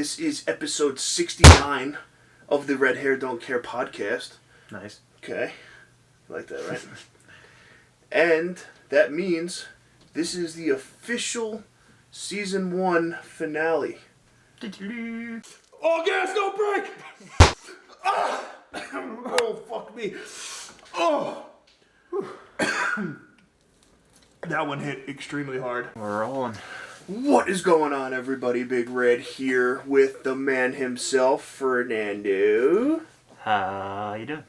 This is episode 69 of the Red Hair Don't Care podcast. Nice. Okay. You like that, right? And that means this is the official season 1 finale. All gas, no break! Oh, fuck me. Oh. That one hit extremely hard. We're rolling. What is going on, everybody? Big Red here with the man himself, Fernando. How you doing?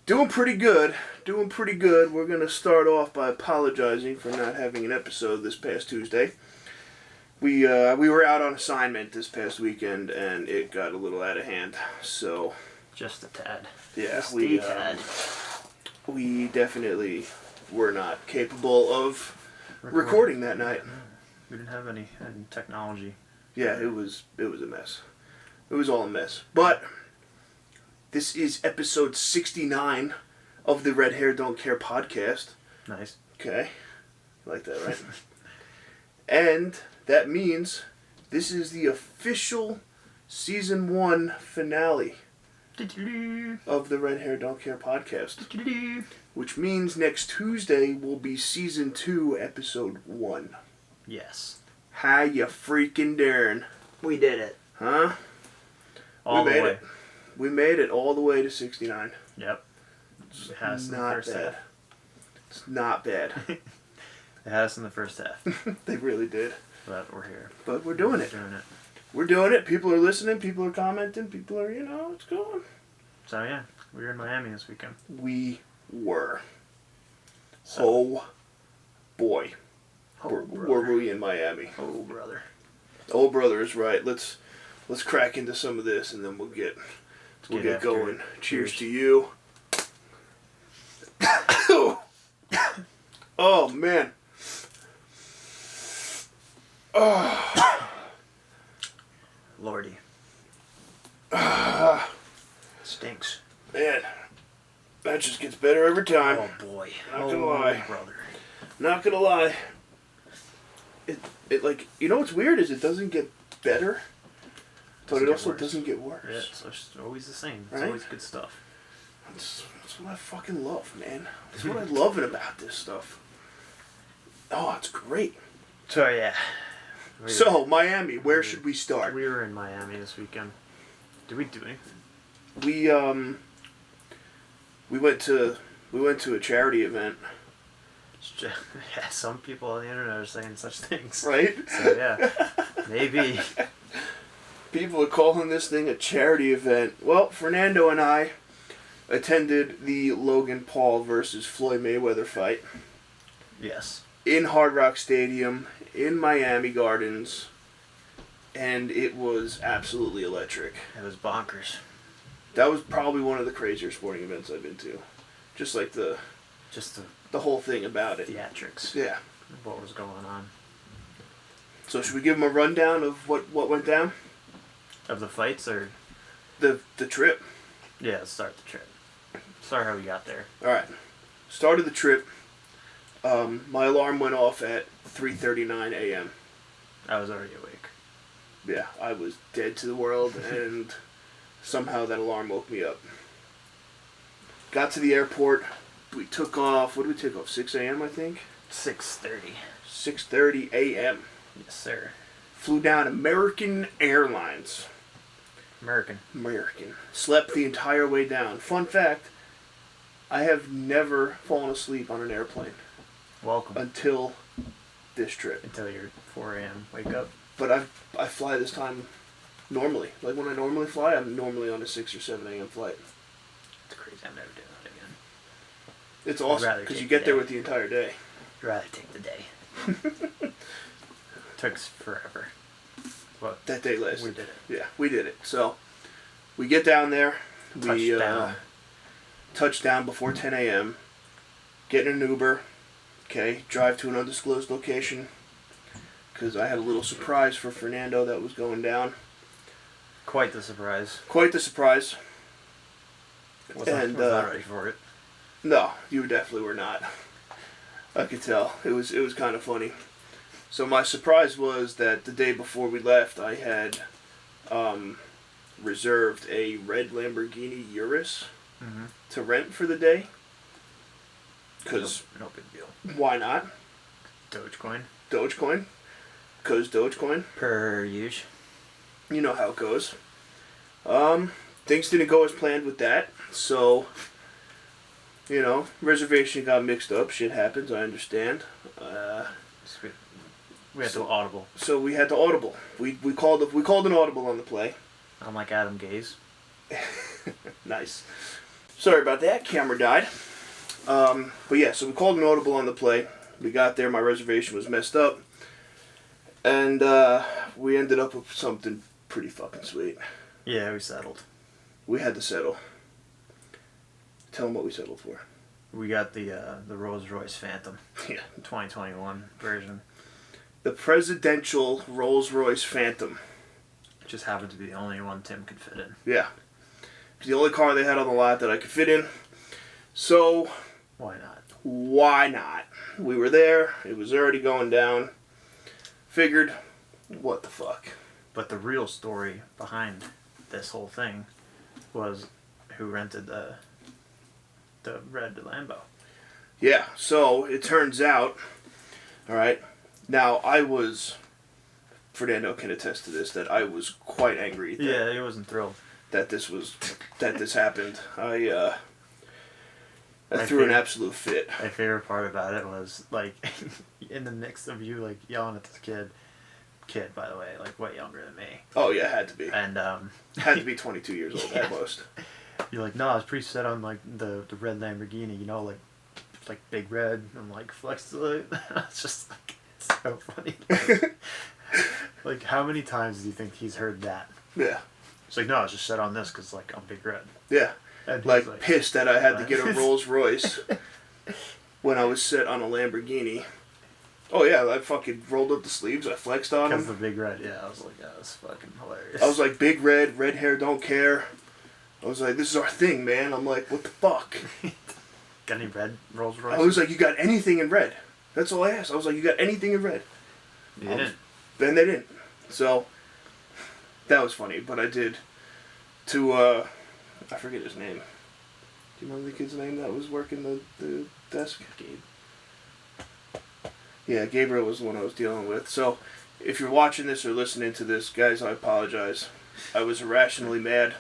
Doing pretty good. We're going to start off by apologizing for not having an episode this past Tuesday. We were out on assignment this past weekend, and it got a little out of hand. So, just a tad. Yeah, just a tad. We definitely were not capable of recording that night. We didn't have any technology. Yeah, it was a mess. It was all a mess. But this is episode 69 of the Red Hair Don't Care podcast. Nice. Okay. You like that, right? And that means this is the official season 1 finale of the Red Hair Don't Care podcast. Which means next Tuesday will be season 2, episode 1. Yes. How you freaking daring? We did it. Huh? All the way. We made it all the way to 69. Yep. It had us in the Not first bad. half. It's not bad. It had us in the first half. They really did. But we're here. But we're doing it. We're doing it. People are listening. People are commenting. People are, it's going. So yeah, we were in Miami this weekend. We were. So, oh boy. Were we in Miami? Oh brother. Oh brother is right. Let's crack into some of this and then we'll get going. It. Cheers to you. Oh man. Oh. Lordy. Stinks. Man, that just gets better every time. Oh boy. Not gonna lie. Brother. Not gonna lie. It like, what's weird is it doesn't get better, but it also doesn't get worse. Yeah, it's just always the same. It's right? always good stuff. That's what I fucking love, man. That's what I love about this stuff. Oh, it's great. So yeah. So Miami, where should we start? We were in Miami this weekend. Did we do anything? We went to a charity event. Yeah, some people on the internet are saying such things. Right? So yeah, maybe. People are calling this thing a charity event. Well, Fernando and I attended the Logan Paul versus Floyd Mayweather fight. Yes. In Hard Rock Stadium, in Miami Gardens, and it was absolutely electric. It was bonkers. That was probably one of the crazier sporting events I've been to. Just like the whole thing about it. Theatrics. Yeah. What was going on. So should we give them a rundown of what went down? Of the fights or? The trip. Yeah, let's start the trip. Start how we got there. Alright. Started the trip. My alarm went off at 3:39 a.m. I was already awake. Yeah, I was dead to the world and somehow that alarm woke me up. Got to the airport. We took off. What did we take off? 6 a.m. I think? 6:30. 6:30 a.m. Yes, sir. Flew down American Airlines. American. Slept the entire way down. Fun fact, I have never fallen asleep on an airplane. Welcome. Until this trip. Until your 4 a.m. wake up. But I fly this time normally. Like when I normally fly, I'm normally on a 6 or 7 a.m. flight. It's crazy. I'm never doing that again. It's awesome because you get there with the entire day. I'd rather take the day. Took forever. What? That day lasted. We did it. Yeah, we did it. So we get down there. We touch down before 10 a.m. Get in an Uber. Okay, drive to an undisclosed location. Because I had a little surprise for Fernando that was going down. Quite the surprise. Was not ready for it. No, you definitely were not. I could tell. It was kind of funny. So my surprise was that the day before we left, I had reserved a red Lamborghini Urus to rent for the day. Because no big deal. Why not? Dogecoin. Because Dogecoin. Per usual. You know how it goes. Things didn't go as planned with that. So, reservation got mixed up. Shit happens, I understand. We had to audible. So we had to audible. We called an audible on the play. I'm like Adam Gaze. Nice. Sorry about that. Camera died. But yeah, so we called an audible on the play. We got there. My reservation was messed up. And we ended up with something pretty fucking sweet. Yeah, we settled. We had to settle. Tell them what we settled for. We got the Rolls-Royce Phantom. Yeah. 2021 version. The presidential Rolls-Royce Phantom. Just happened to be the only one Tim could fit in. Yeah. It's the only car they had on the lot that I could fit in. So... Why not? Why not? We were there. It was already going down. Figured, what the fuck? But the real story behind this whole thing was who rented the red Lambo. Yeah, so it turns out, alright, now I was, Fernando can attest to this, that I was quite angry Yeah, he wasn't thrilled. that this happened. I threw an absolute fit. My favorite part about it was, like, in the mix of you, like, yelling at this kid, by the way, like, way younger than me. Oh yeah, had to be. And, had to be 22 years old at most. You're like, no, I was pretty set on, like, the red Lamborghini, like big red, and, like, flex to it. It's just, like, it's so funny. Like, how many times do you think he's heard that? Yeah. It's like, no, I was just set on this because, like, I'm big red. Yeah. And like, pissed that I had to get a Rolls Royce when I was set on a Lamborghini. Oh yeah, I fucking rolled up the sleeves, I flexed on Because them. the big red, yeah, I was like, that was fucking hilarious. I was like, big red hair, don't care. I was like, this is our thing, man. I'm like, what the fuck? Got any red Rolls Royce? I was like, you got anything in red? That's all I asked. I was like, you got anything in red? You didn't. Then they didn't. So, that was funny. But I did, I forget his name. Do you remember the kid's name that was working the desk? Gabe. Yeah, Gabriel was the one I was dealing with. So, if you're watching this or listening to this, guys, I apologize. I was irrationally mad.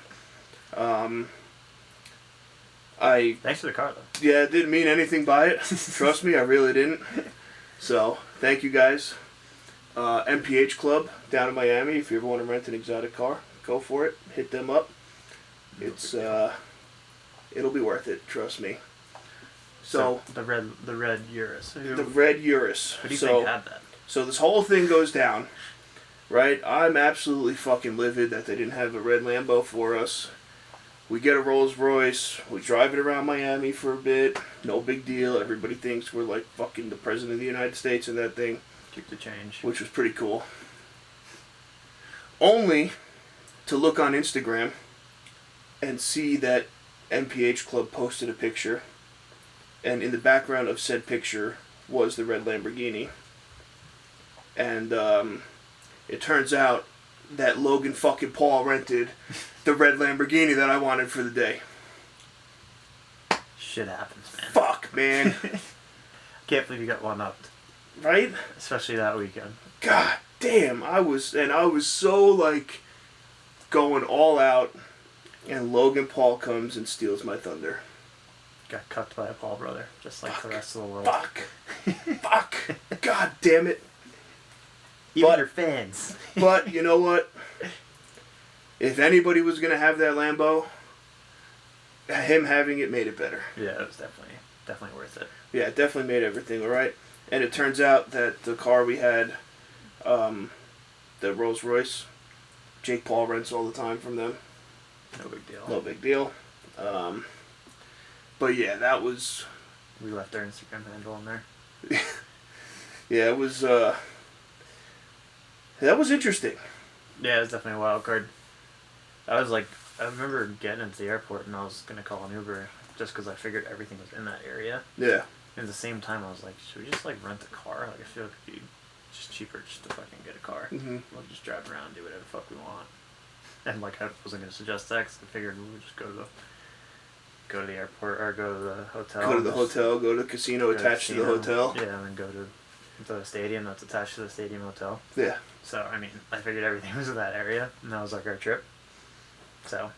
Thanks for the car, though. Yeah, didn't mean anything by it. Trust me, I really didn't. So, thank you guys. MPH Club down in Miami. If you ever want to rent an exotic car, go for it. Hit them up. It's it'll be worth it. Trust me. So the red Urus. The red Urus. Who do you think had that? So this whole thing goes down, right? I'm absolutely fucking livid that they didn't have a red Lambo for us. We get a Rolls Royce. We drive it around Miami for a bit. No big deal. Everybody thinks we're like fucking the president of the United States in that thing. Keep the change. Which was pretty cool. Only to look on Instagram and see that MPH Club posted a picture, and in the background of said picture was the red Lamborghini. And it turns out that Logan fucking Paul rented the red Lamborghini that I wanted for the day. Shit happens, man. Fuck, man. Can't believe you got one upped. Right? Especially that weekend. God damn, I was so like going all out, and Logan Paul comes and steals my thunder. Got cucked by a Paul brother, just like the rest of the world. Fuck. Fuck. God damn it. Even your fans. But you know what? If anybody was gonna have that Lambo, him having it made it better. Yeah, it was definitely worth it. Yeah, it definitely made everything alright. And it turns out that the car we had, the Rolls Royce, Jake Paul rents all the time from them. No big deal. No big deal. But yeah, that was... We left our Instagram handle on there. Yeah, it was... that was interesting. Yeah, it was definitely a wild card. I remember getting into the airport and I was going to call an Uber just because I figured everything was in that area. Yeah. And at the same time, I was like, should we just like rent a car? Like, I feel like it'd be just cheaper just to fucking get a car. Mm-hmm. We'll just drive around, do whatever the fuck we want. And like I wasn't gonna suggest that because I figured we would just go to the airport or go to the hotel. Go to the hotel. Go to the casino attached to the hotel. Yeah, and then go to the stadium that's attached to the stadium hotel. Yeah. So I mean, I figured everything was in that area, and that was like our trip. So.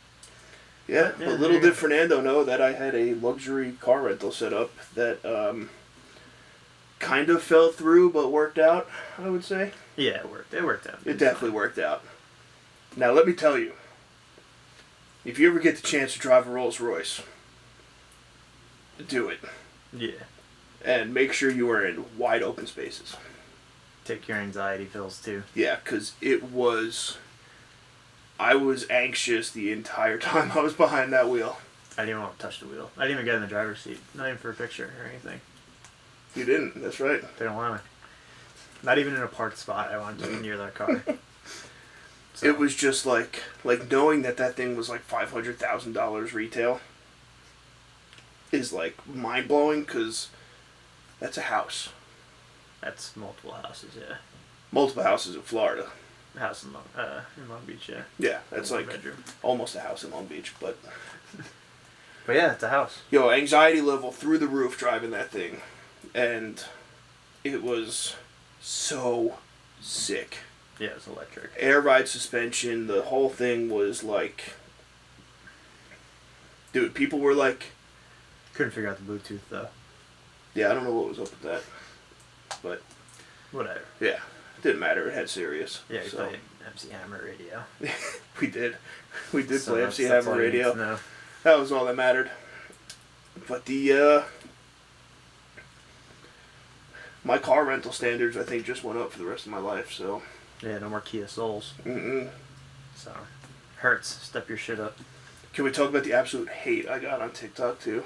Yeah, but little did Fernando know that I had a luxury car rental set up that kind of fell through, but worked out, I would say. Yeah, it worked. It worked out. It definitely worked out. Now, let me tell you, if you ever get the chance to drive a Rolls Royce, do it. Yeah. And make sure you are in wide open spaces. Take your anxiety pills, too. Yeah, because I was anxious the entire time I was behind that wheel. I didn't want to touch the wheel. I didn't even get in the driver's seat. Not even for a picture or anything. You didn't, that's right. They don't want to. Not even in a parked spot. I wanted to be near that car. So. It was just like knowing that thing was like $500,000 retail is like mind-blowing because that's a house. That's multiple houses, yeah. Multiple houses in Florida. House in Long Beach, yeah. Yeah, that's like bedroom. Almost a house in Long Beach, but... But yeah, it's a house. Yo, anxiety level through the roof driving that thing. And it was so sick. Yeah, it was electric. Air ride suspension, the whole thing was like... Dude, people were like... Couldn't figure out the Bluetooth, though. Yeah, I don't know what was up with that. But... Whatever. Yeah. Didn't matter. It had Sirius. Yeah, we played MC Hammer Radio. We did. We did play MC Hammer Radio. That was all that mattered. But my car rental standards, I think, just went up for the rest of my life, so... Yeah, no more Kia Souls. Mm-mm. So, Hertz, step your shit up. Can we talk about the absolute hate I got on TikTok, too?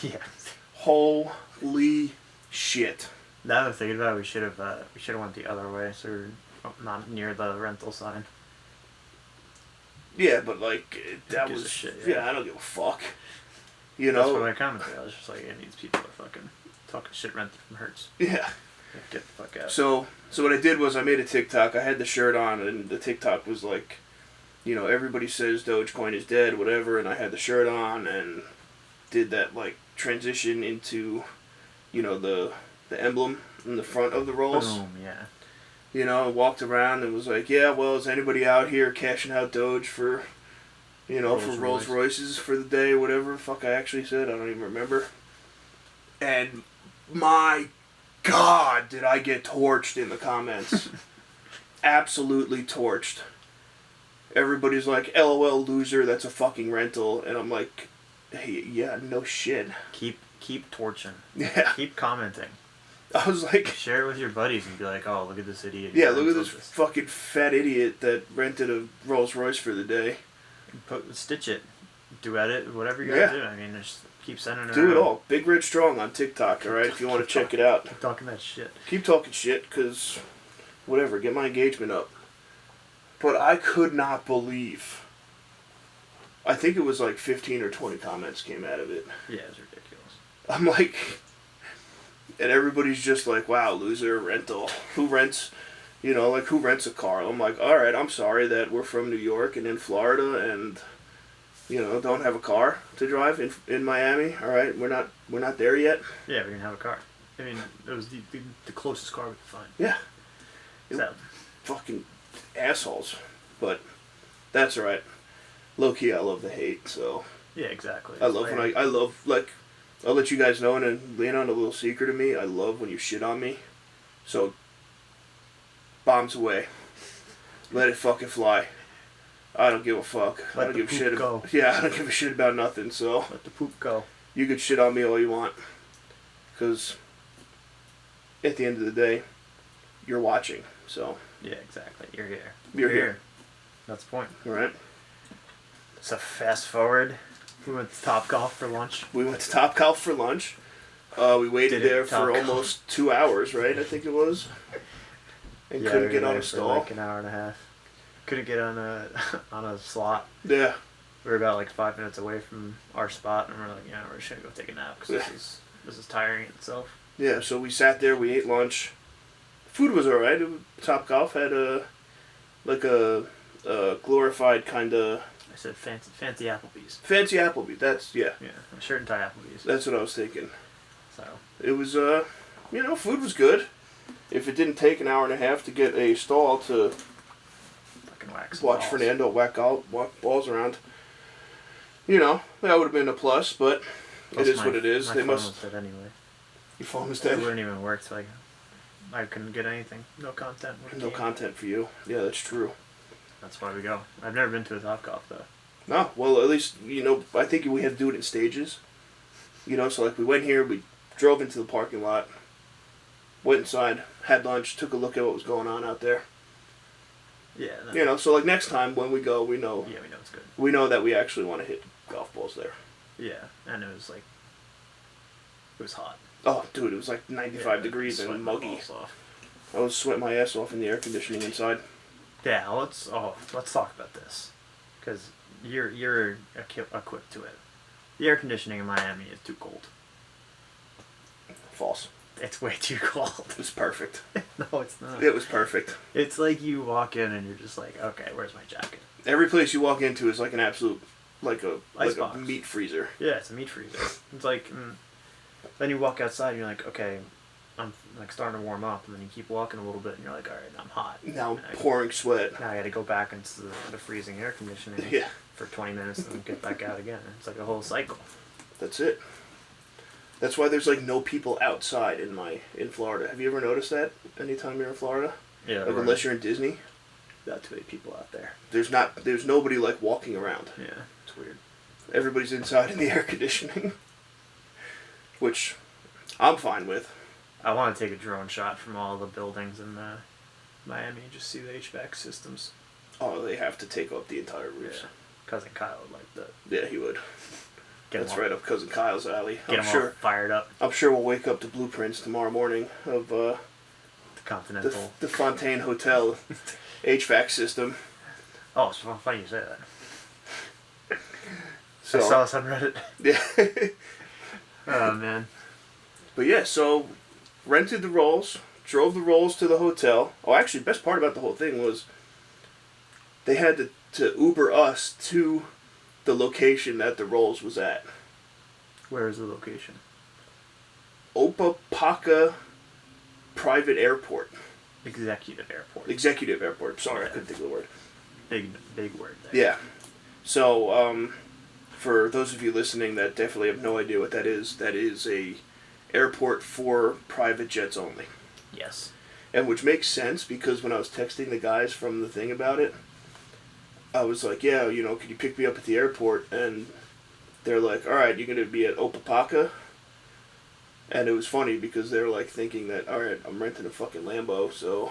Yeah. Holy shit. Now that I'm thinking about it, we should have went the other way, so we're not near the rental sign. Yeah, but like that was shit, yeah. I don't give a fuck. You know. That's what I commented. I was just like, yeah, these people are fucking talking shit rented from Hertz. Yeah. Get the fuck out. So what I did was I made a TikTok. I had the shirt on, and the TikTok was like, you know, everybody says Dogecoin is dead, whatever, and I had the shirt on and did that like transition into, you know, the emblem in the front of the rolls. Boom, yeah. You know, I walked around and was like, yeah, well, is anybody out here cashing out Doge for, you know, for Rolls Royces for the day, whatever the fuck I actually said, I don't even remember. And my God, did I get torched in the comments. Absolutely torched. Everybody's like, LOL loser, that's a fucking rental. And I'm like, hey, yeah, no shit. Keep torching. Yeah. Keep commenting. I was like... Share it with your buddies and be like, oh, look at this idiot. Yeah, look at this fucking fat idiot that rented a Rolls Royce for the day. Stitch it. Do edit, whatever you gotta do. I mean, just keep sending it Do around. it all. Big Red Strong on TikTok, alright, if you want to check it out. Keep talking that shit. Keep talking shit, because whatever, get my engagement up. But I could not believe... I think it was like 15 or 20 comments came out of it. Yeah, it was ridiculous. I'm like... And everybody's just like, wow, loser, rental. Who rents, you know, like, who rents a car? I'm like, alright, I'm sorry that we're from New York and in Florida and, you know, don't have a car to drive in Miami. Alright, we're not there yet. Yeah, we didn't have a car. I mean, it was the closest car we could find. Yeah. So. Fucking assholes. But that's alright. Low-key, I love the hate, so... Yeah, exactly. I love I'll let you guys know, and lean on a little secret of me. I love when you shit on me. So, bombs away. Let it fucking fly. I don't give a fuck. I don't give a shit. Yeah, I don't give a shit about nothing. So let the poop go. You can shit on me all you want, because at the end of the day, you're watching. So yeah, exactly. You're here. You're here. That's the point. All right. So fast forward. We went to Topgolf for lunch. We waited there for almost 2 hours, right? I think it was. And couldn't get on a stall. For like an hour and a half. Couldn't get on a slot. Yeah. We were about like 5 minutes away from our spot, and we're like, yeah, we're just gonna go take a nap because this is tiring itself. Yeah. So we sat there. We ate lunch. Food was alright. Topgolf had a glorified kind of... I said fancy Applebee's. Fancy Applebee's, that's, yeah. Yeah, a shirt and tie Applebee's. That's what I was thinking. So. It was, food was good. If it didn't take an hour and a half to get a stall to fucking watch balls. Fernando whack balls around, that would have been a plus, but it is what it is. My phone was dead anyway. Your phone was dead? It wouldn't even work, so I couldn't get anything. No content. No content for you. Yeah, that's true. That's why we go. I've never been to a Topgolf, though. No, well, at least, I think we had to do it in stages. So like we went here, we drove into the parking lot, went inside, had lunch, took a look at what was going on out there. Yeah. So like next time when we go, we know. Yeah, we know it's good. We know that we actually want to hit golf balls there. Yeah, and it was hot. Oh, dude, it was like 95 degrees and muggy. I was sweating my ass off in the air conditioning inside. Yeah, let's talk about this, because you're equipped to it. The air conditioning in Miami is too cold. False. It's way too cold. It was perfect. No, it's not. It was perfect. It's like you walk in and you're just like, okay, where's my jacket? Every place you walk into is like an absolute, like a meat freezer. Yeah, it's a meat freezer. It's like, then you walk outside and you're like, okay, I'm like starting to warm up, and then you keep walking a little bit and you're like, all right, I'm hot. Now I'm pouring sweat. Now I got to go back into the freezing air conditioning for 20 minutes and then get back out again. It's like a whole cycle. That's it. That's why there's like no people outside in Florida. Have you ever noticed that anytime you're in Florida? Yeah. Like unless you're in Disney. Not too many people out there. There's nobody like walking around. Yeah, it's weird. Everybody's inside in the air conditioning. Which I'm fine with. I want to take a drone shot from all the buildings in Miami and just see the HVAC systems. Oh, they have to take up the entire roofs. Yeah. Cousin Kyle would like that. Yeah, he would. That's right up Cousin Kyle's alley. Get him all fired up. I'm sure we'll wake up to blueprints tomorrow morning of the Continental. The Fontaine Hotel HVAC system. Oh, it's funny you say that. So, I saw this on Reddit. Yeah. Oh, man. But yeah, so rented the rolls, drove the rolls to the hotel. Oh, actually, best part about the whole thing was they had to Uber us to the location that the rolls was at. Where is the location? Opapaka Private Airport. Executive Airport. Executive Airport. Sorry, I couldn't think of the word. Big word there. Yeah. So, for those of you listening that definitely have no idea what that is a airport for private jets only. Yes. And which makes sense because when I was texting the guys from the thing about it, I was like, yeah, could you pick me up at the airport? And they're like, all right, you're going to be at Opapaka? And it was funny because they're like thinking that, all right, I'm renting a fucking Lambo, so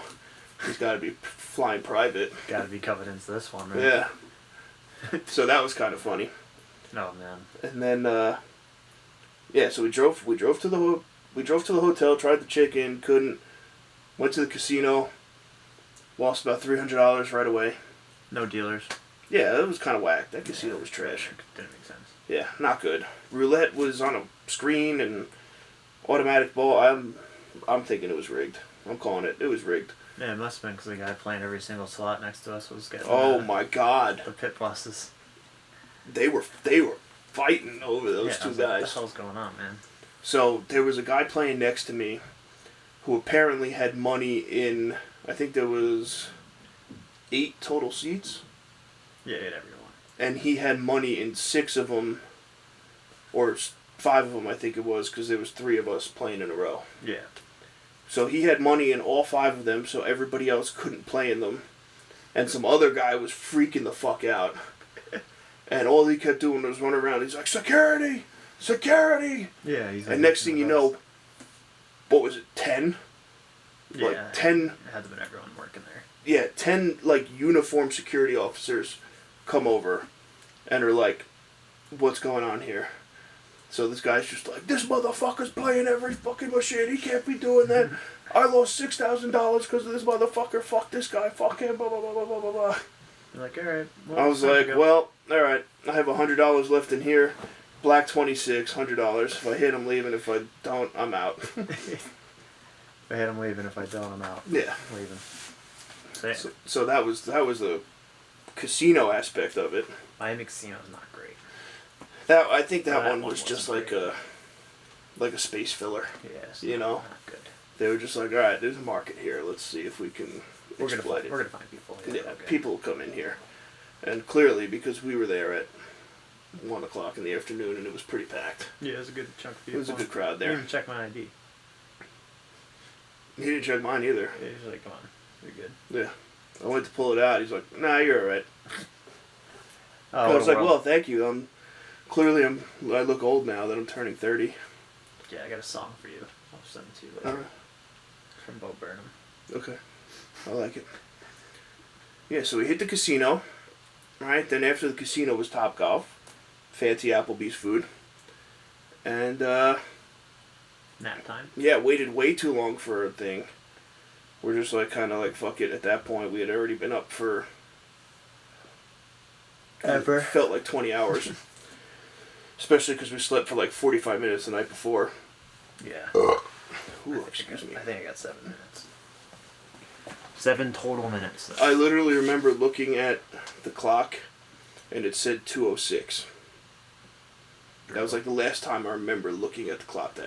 he's got to be flying private. Got to be covered into this one, right? Yeah. So that was kind of funny. Oh, man. And then, so we drove to the hotel, tried to check in, couldn't, went to the casino, lost about $300 right away. No dealers. Yeah, it was kind of whack. That casino was trash. Didn't make sense. Yeah, not good. Roulette was on a screen and automatic ball. I'm thinking it was rigged. I'm calling it. It was rigged. Yeah, it must have been because the guy playing every single slot next to us was getting. Oh my God. The pit bosses. They were fighting over those two guys. What the hell's going on, man? So there was a guy playing next to me, who apparently had money in. I think there was 8 total seats. Yeah, 8 everyone. And he had money in 6 of them, or 5 of them, I think it was, because there was 3 of us playing in a row. Yeah. So he had money in all 5 of them, so everybody else couldn't play in them. And some other guy was freaking the fuck out. And all he kept doing was running around. He's like, security! Security! Yeah, he's like, and next thing you know, what was it, 10? Yeah, like 10. It had to have been everyone working there. Yeah, 10 like uniformed security officers come over and are like, what's going on here? So this guy's just like, this motherfucker's playing every fucking machine. He can't be doing that. I lost $6,000 because of this motherfucker. Fuck this guy. Fuck him. Blah, blah, blah, blah, blah, blah. You're like, alright. Well, I was like, well, alright. I have $100 left in here. Black 26, $100. If I hit, I'm leaving. If I don't, I'm out. If I hit, I'm leaving. If I don't, I'm out. Yeah. I'm leaving. So that was the casino aspect of it. Miami Casino's not great. I think that one was just like a space filler. Yes. You know? Not good. They were just like, all right, there's a market here. Let's see if we can exploit it. We're gonna find people. Yeah, people will come in here. And clearly, because we were there at 1 o'clock in the afternoon and it was pretty packed. Yeah, it was a good chunk of people. It was a good crowd there. I didn't even check my ID. He didn't check mine either. Yeah, he's like, come on, you're good. Yeah. I went to pull it out. He's like, nah, you're alright. Oh, I was like, well, thank you. I look old now that I'm turning 30. Yeah, I got a song for you. I'll send it to you later. Alright. From Bo Burnham. Okay. I like it. Yeah, so we hit the casino. Right, then after the casino was Topgolf. Fancy Applebee's food. And, nap time. Yeah, waited way too long for a thing. We're just like, kind of like, fuck it. At that point, we had already been up for... Ever. Felt like 20 hours. Especially because we slept for like 45 minutes the night before. Yeah. Ooh, excuse me. I think I got 7 minutes. 7 total minutes. I literally remember looking at the clock, and it said 2:06. That was like the last time I remember looking at the clock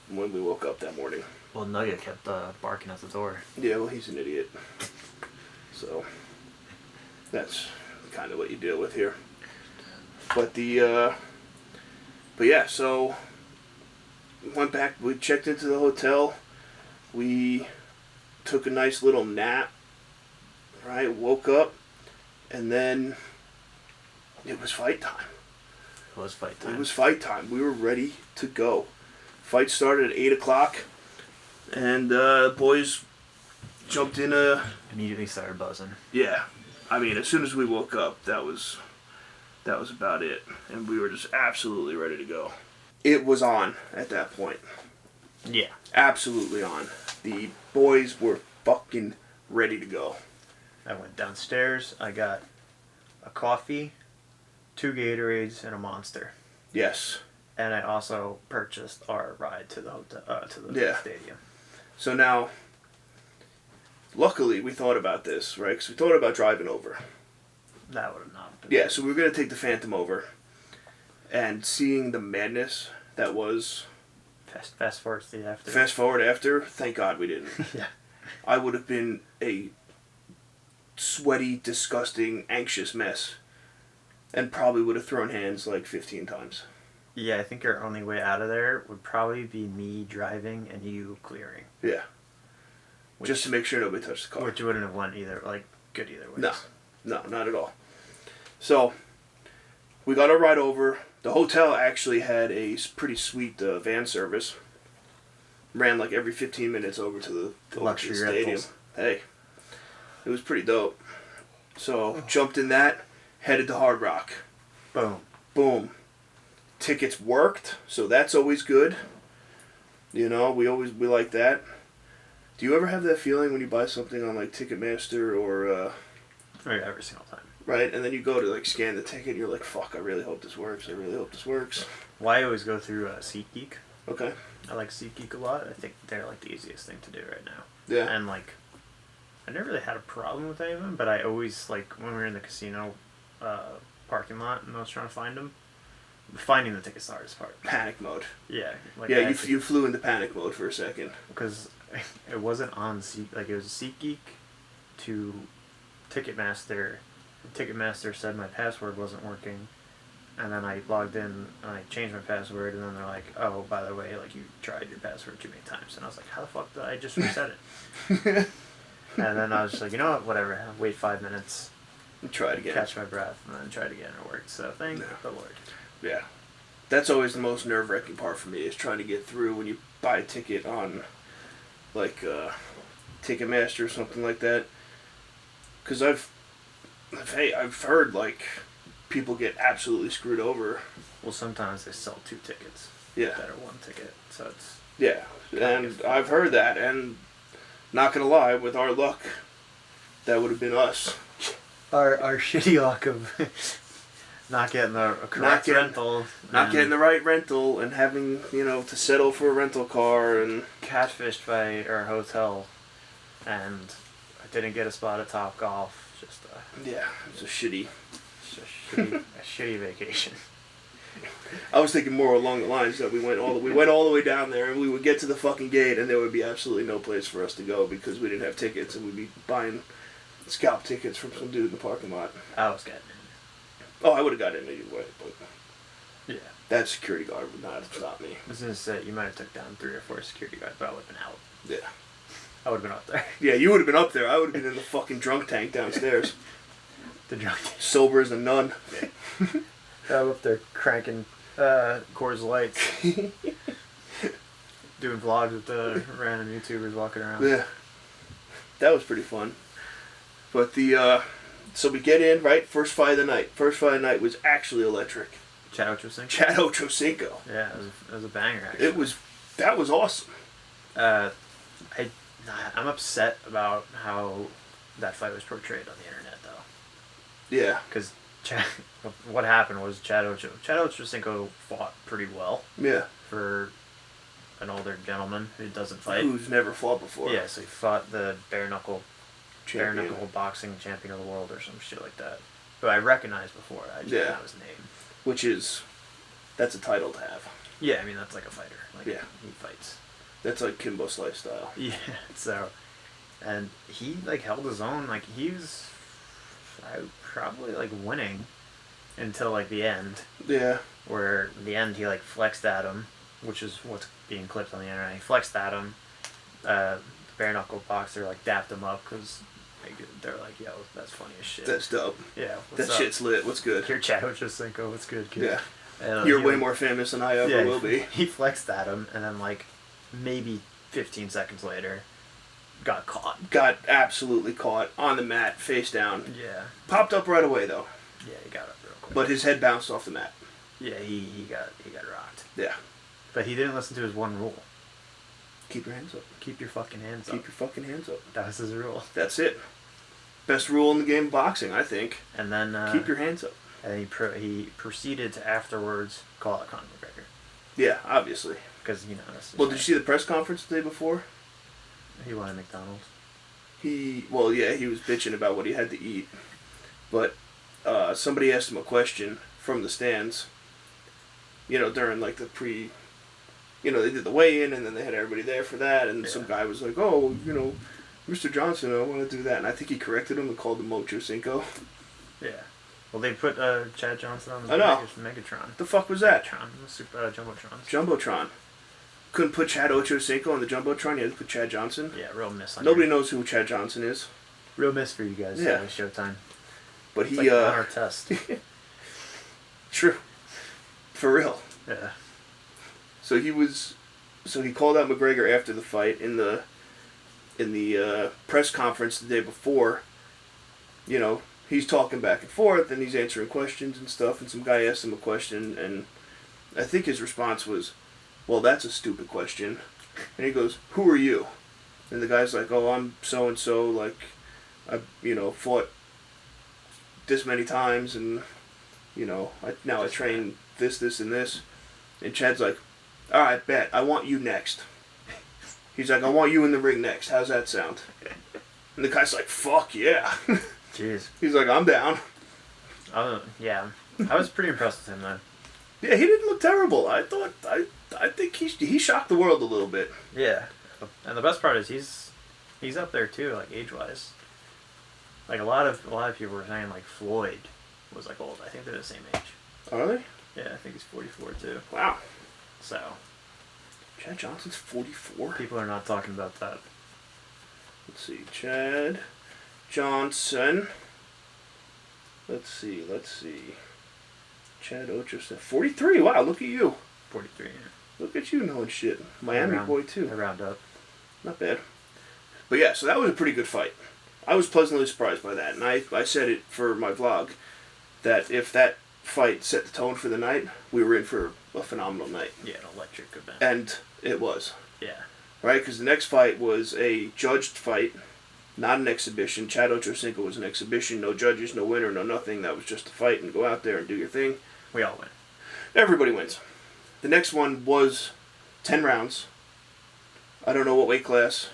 when we woke up that morning. Well, Nugget kept barking at the door. Yeah, well, he's an idiot. So, that's kind of what you deal with here. But yeah, so, went back, we checked into the hotel, we took a nice little nap, right, woke up, and then it was fight time. It was fight time. It was fight time. We were ready to go. Fight started at 8 o'clock, and boys jumped in immediately started buzzing. Yeah. I mean, as soon as we woke up, that was about it. And we were just absolutely ready to go. It was on at that point. Yeah. Absolutely on. The boys were fucking ready to go. I went downstairs. I got a coffee, 2 Gatorades, and a Monster. Yes. And I also purchased our ride to the hotel, to the stadium. So now, luckily, we thought about this, right? Because we thought about driving over. That would have not been. Yeah, so we were going to take the Phantom over. And seeing the madness that was... Fast forward to the after. Fast forward after, thank God we didn't. Yeah. I would have been a sweaty, disgusting, anxious mess. And probably would have thrown hands like 15 times. Yeah, I think our only way out of there would probably be me driving and you clearing. Yeah. Just to make sure nobody touched the car. Which wouldn't have went either, good either way. No, not at all. So, we got a ride over. The hotel actually had a pretty sweet van service. Ran like every 15 minutes over to the luxury stadium. rentals. Hey, it was pretty dope. So, jumped in that, headed to Hard Rock. Boom. Tickets worked, so that's always good. You know, we like that. Do you ever have that feeling when you buy something on like Ticketmaster or Oh, yeah, every single time. Right, and then you go to like scan the ticket and you're like, fuck, I really hope this works. Well, I always go through SeatGeek. Okay. I like SeatGeek a lot. I think they're like the easiest thing to do right now. Yeah. And I never really had a problem with any of them, but I always, when we were in the casino parking lot and I was trying to find them, finding the ticket's the hardest part. Panic mode. Yeah. You flew into panic mode for a second. Because it wasn't on it was SeatGeek to Ticketmaster. Ticketmaster said my password wasn't working, and then I logged in and I changed my password, and then they're like, oh, by the way, you tried your password too many times. And I was like, how the fuck did I just reset it? And then I was just like, you know what, whatever, I'll wait 5 minutes. Try it again. Catch my breath, and then try it again, and it worked. So thank the Lord. Yeah. That's always the most nerve-wracking part for me, is trying to get through when you buy a ticket on, Ticketmaster or something like that. Because I've heard, people get absolutely screwed over. Well, sometimes they sell 2 tickets. Yeah. That are 1 ticket, so it's... Yeah, and I've heard that, and not gonna lie, with our luck, that would have been us. Our shitty luck of not getting the correct rental. Not getting the right rental, and having, to settle for a rental car, and... Catfished by our hotel, and I didn't get a spot at Topgolf. just yeah, it's a shitty vacation. I was thinking more along the lines that we went all the way down there, and we would get to the fucking gate, and there would be absolutely no place for us to go because we didn't have tickets, and we'd be buying scalp tickets from some dude in the parking lot. I was getting in. Oh, I would have got in either way, but yeah, that security guard would not have stopped me. I was gonna say you might have took down 3 or 4 security guards, but I would have been out. Yeah, I would have been up there. Yeah, you would have been up there. I would have been in the fucking drunk tank downstairs. The drunk tank. Sober as a nun. I'm up there cranking Coors Lights. Doing vlogs with the random YouTubers walking around. Yeah. That was pretty fun. But so we get in, right? First fight of the night. First fight of the night was actually electric. Chad Ochocinco? Chad Ochocinco. Yeah, it was a banger, actually. That was awesome. I'm upset about how that fight was portrayed on the internet, though. Yeah. Because what happened was Chad Ochocinco fought pretty well. Yeah. For older gentleman who doesn't fight. Who's never fought before. Yeah, so he fought the bare knuckle boxing champion of the world or some shit like that. Who I recognized before. I just didn't know his name. That's a title to have. Yeah, I mean, that's like a fighter. Like, yeah. He fights. That's like Kimbo Slice style. Yeah, so, and he, like, held his own. Like, he was probably, like, winning until, like, the end. Yeah. Where in the end he, like, flexed at him, which is what's being clipped on the internet. He flexed at him. The bare knuckle boxer, like, dapped him up because they're like, yo, that's funny as shit. That's dope. Yeah. That shit's lit. What's good? You're Chad Ochocinco. What's good, kid? Yeah. You're way more famous than I ever will be. He flexed at him, and then, like, maybe 15 seconds later, got caught. Got absolutely caught on the mat, face down. Yeah. Popped up right away, though. Yeah, he got up real quick. But his head bounced off the mat. Yeah, he got rocked. Yeah. But he didn't listen to his one rule. Keep your hands up. Keep your fucking hands up. Keep your fucking hands up. That was his rule. That's it. Best rule in the game of boxing, I think. And then keep your hands up. And he proceeded to afterwards call out Conor McGregor. Yeah, obviously. Because, you know, that's well, did you see the press conference the day before? He won at McDonald's. He was bitching about what he had to eat. But somebody asked him a question from the stands, you know, during, like, the pre... You know, they did the weigh-in, and then they had everybody there for that, and some guy was like, oh, you know, Mr. Johnson, I want to do that. And I think he corrected him and called him Ochocinco. Yeah. Well, they put Chad Johnson on the Megatron. The fuck was that? Jumbotron. Jumbotron. Couldn't put Chad Ochocinco on the Jumbotron, you had to put Chad Johnson? Yeah, real miss. Nobody knows who Chad Johnson is. Real miss for you guys. Yeah. Showtime. But he, it's like on our test. True. For real. Yeah. So he called out McGregor after the fight in the press conference the day before. You know, he's talking back and forth and he's answering questions and stuff, and some guy asked him a question, and I think his response was, well, that's a stupid question. And he goes, who are you? And the guy's like, oh, I'm so and so, like, I, you know, fought this many times, and, you know, I train this, and this. And Chad's like, all right, bet. I want you next. He's like, I want you in the ring next. How's that sound? And the guy's like, fuck yeah. Jeez. He's like, I'm down. Yeah. I was pretty impressed with him, though. Yeah, he didn't look terrible. I think he shocked the world a little bit. Yeah. And the best part is he's up there, too, like, age-wise. Like, a lot of people were saying, like, Floyd was, like, old. I think they're the same age. Are they? Yeah, I think he's 44, too. Wow. So, Chad Johnson's 44? People are not talking about that. Let's see. Chad Johnson. Let's see. Chad Ochocinco. 43. Wow, look at you. 43, yeah. Look at you knowing shit. Miami boy, too. I round up. Not bad. But yeah, so that was a pretty good fight. I was pleasantly surprised by that. And I said it for my vlog, that if that fight set the tone for the night, we were in for a phenomenal night. Yeah, an electric event. And it was. Yeah. Right? Because the next fight was a judged fight, not an exhibition. Chad Ochocinco was an exhibition. No judges, no winner, no nothing. That was just a fight, and go out there and do your thing. We all win. Everybody wins. The next one was 10 rounds. I don't know what weight class.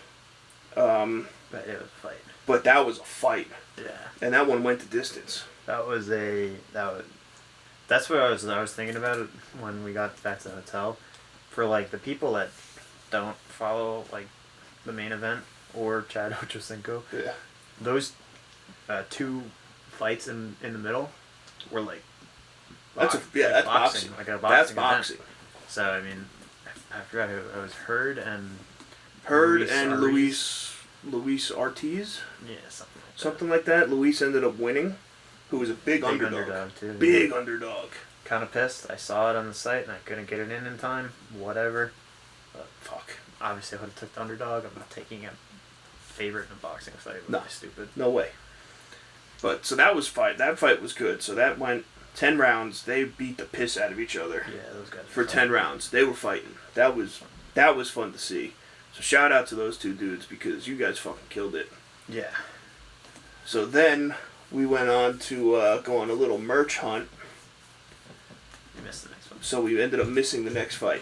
But it was a fight. But that was a fight. Yeah. And that one went the distance. That's what I was thinking about it when we got back to the hotel. For like the people that don't follow like the main event or Chad Ochocinco, yeah, those 2 fights in the middle were like that's boxing. Like a boxing. That's boxing. Event. So I mean, I forgot who it was. Hurd and Luis Ortiz. Yeah, something like that. Luis ended up winning, who was a big underdog too. Big underdog. Kind of pissed. I saw it on the site and I couldn't get it in time. Whatever. But fuck. Obviously, I would have took the underdog. I'm not taking a favorite in a boxing fight. It would be stupid. No way. But so that was fight. That fight was good. So that went 10 rounds. They beat the piss out of each other. Yeah, those guys. For 10 rounds, they were fighting. That was fun to see. So shout out to those 2 dudes because you guys fucking killed it. Yeah. So then we went on to go on a little merch hunt. You missed the next one. So we ended up missing the next fight.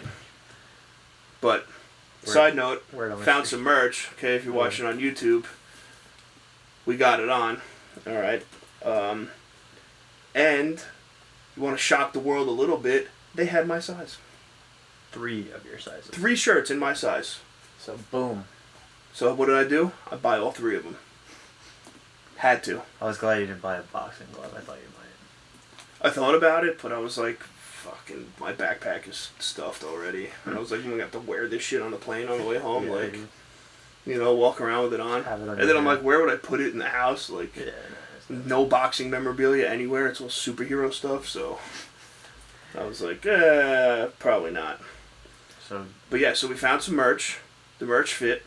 But side note, found some merch. Okay, if you're watching on YouTube, we got it on. All right. And you want to shock the world a little bit? They had my size. 3 of your sizes. 3 shirts in my size. So boom. So what did I do? I buy all 3 of them. Had to. I was glad you didn't buy a boxing glove. I thought you might. I thought about it, but I was like, fucking, my backpack is stuffed already. And I was like, I'm going to have to wear this shit on the plane on the way home. Yeah, like, you know, walk around with it on. And then I'm like, where would I put it in the house? Like, no boxing memorabilia anywhere. It's all superhero stuff, so I was like, probably not. But yeah, so we found some merch. The merch fit.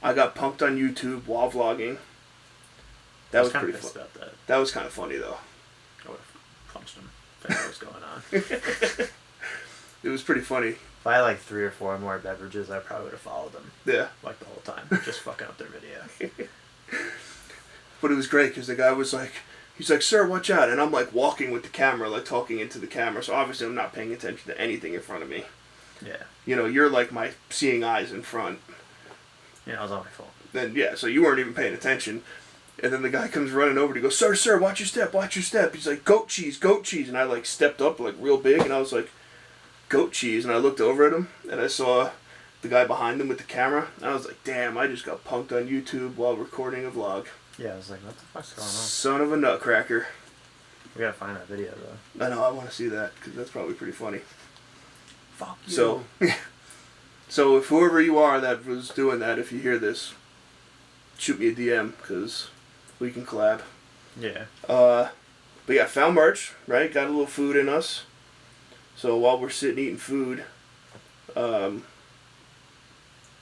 I got punked on YouTube while vlogging. That was pretty fun. That was kind of funny, though. I would have punched him if I knew what was going on. It was pretty funny. If I had like 3 or 4 more beverages, I probably would have followed them. Yeah. Like the whole time. Just fucking up their video. But it was great because the guy was like, he's like, sir, watch out. And I'm like walking with the camera, like talking into the camera. So obviously I'm not paying attention to anything in front of me. Yeah. You know, you're like my seeing eyes in front. Yeah, I was on my phone. Then, yeah, so you weren't even paying attention. And then the guy comes running over to go, sir, watch your step, watch your step. He's like, goat cheese. And I like stepped up like real big and I was like, goat cheese. And I looked over at him and I saw the guy behind him with the camera. And I was like, damn, I just got punked on YouTube while recording a vlog. Yeah, I was like, what the fuck's going on? Son of a nutcracker. We gotta find that video, though. I know, I want to see that, because that's probably pretty funny. Fuck you. So if whoever you are that was doing that, if you hear this, shoot me a DM, because we can collab. Yeah. But yeah, found merch, right? Got a little food in us. So while we're sitting eating food,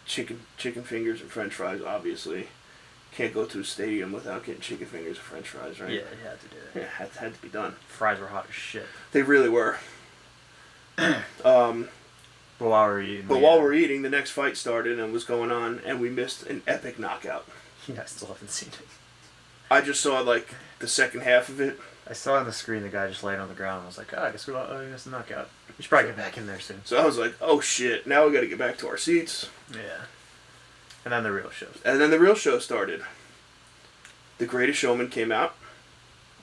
chicken fingers and french fries, obviously. Can't go to a stadium without getting chicken fingers and french fries, right? Yeah, you had to do it. Yeah, had to be done. Fries were hot as shit. They really were. But while we're eating, the next fight started and was going on, and we missed an epic knockout. Yeah, I still haven't seen it. I just saw, like, the second half of it. I saw on the screen the guy just laying on the ground. I was like, I guess we missed a knockout. We should probably get back in there soon. So I was like, oh shit, now we gotta get back to our seats. Yeah. And then the real show. And then the real show started. The Greatest Showman came out.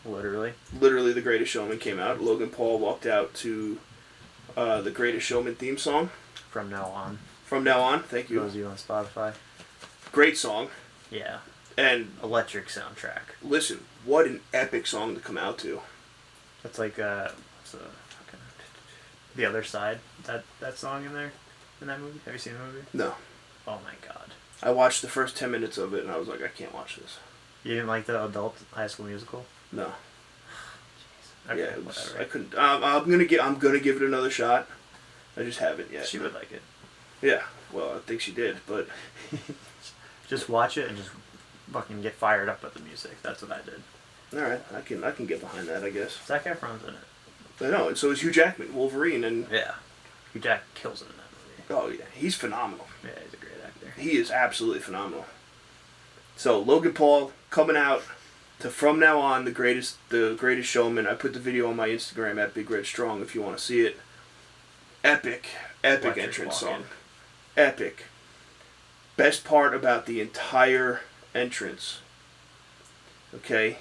Literally, The Greatest Showman came out. Logan Paul walked out to the Greatest Showman theme song. From now on, thank you. Those of you on Spotify. Great song. Yeah. And electric soundtrack. Listen, what an epic song to come out to. That's like what's the fucking The Other Side. That song in there, in that movie. Have you seen the movie? No. Oh my god. I watched the first 10 minutes of it and I was like, I can't watch this. You didn't like the adult High School Musical? No. Jeez. Okay, yeah, whatever. I couldn't. I'm gonna give it another shot. I just haven't yet. She would like it. Yeah. Well, I think she did, but just watch it and just fucking get fired up at the music. That's what I did. All right, I can get behind that, I guess. Zac Efron's in it. I know, and so is Hugh Jackman, Wolverine, and yeah, Hugh Jack kills it in that Oh movie. yeah, he's phenomenal. Yeah, he's a great actor. He is absolutely phenomenal. So Logan Paul coming out to From Now On, the greatest showman. I put the video on my Instagram at Big Red Strong if you want to see it. Epic Electric entrance walk-in. song. Epic. Best part about the entire entrance okay,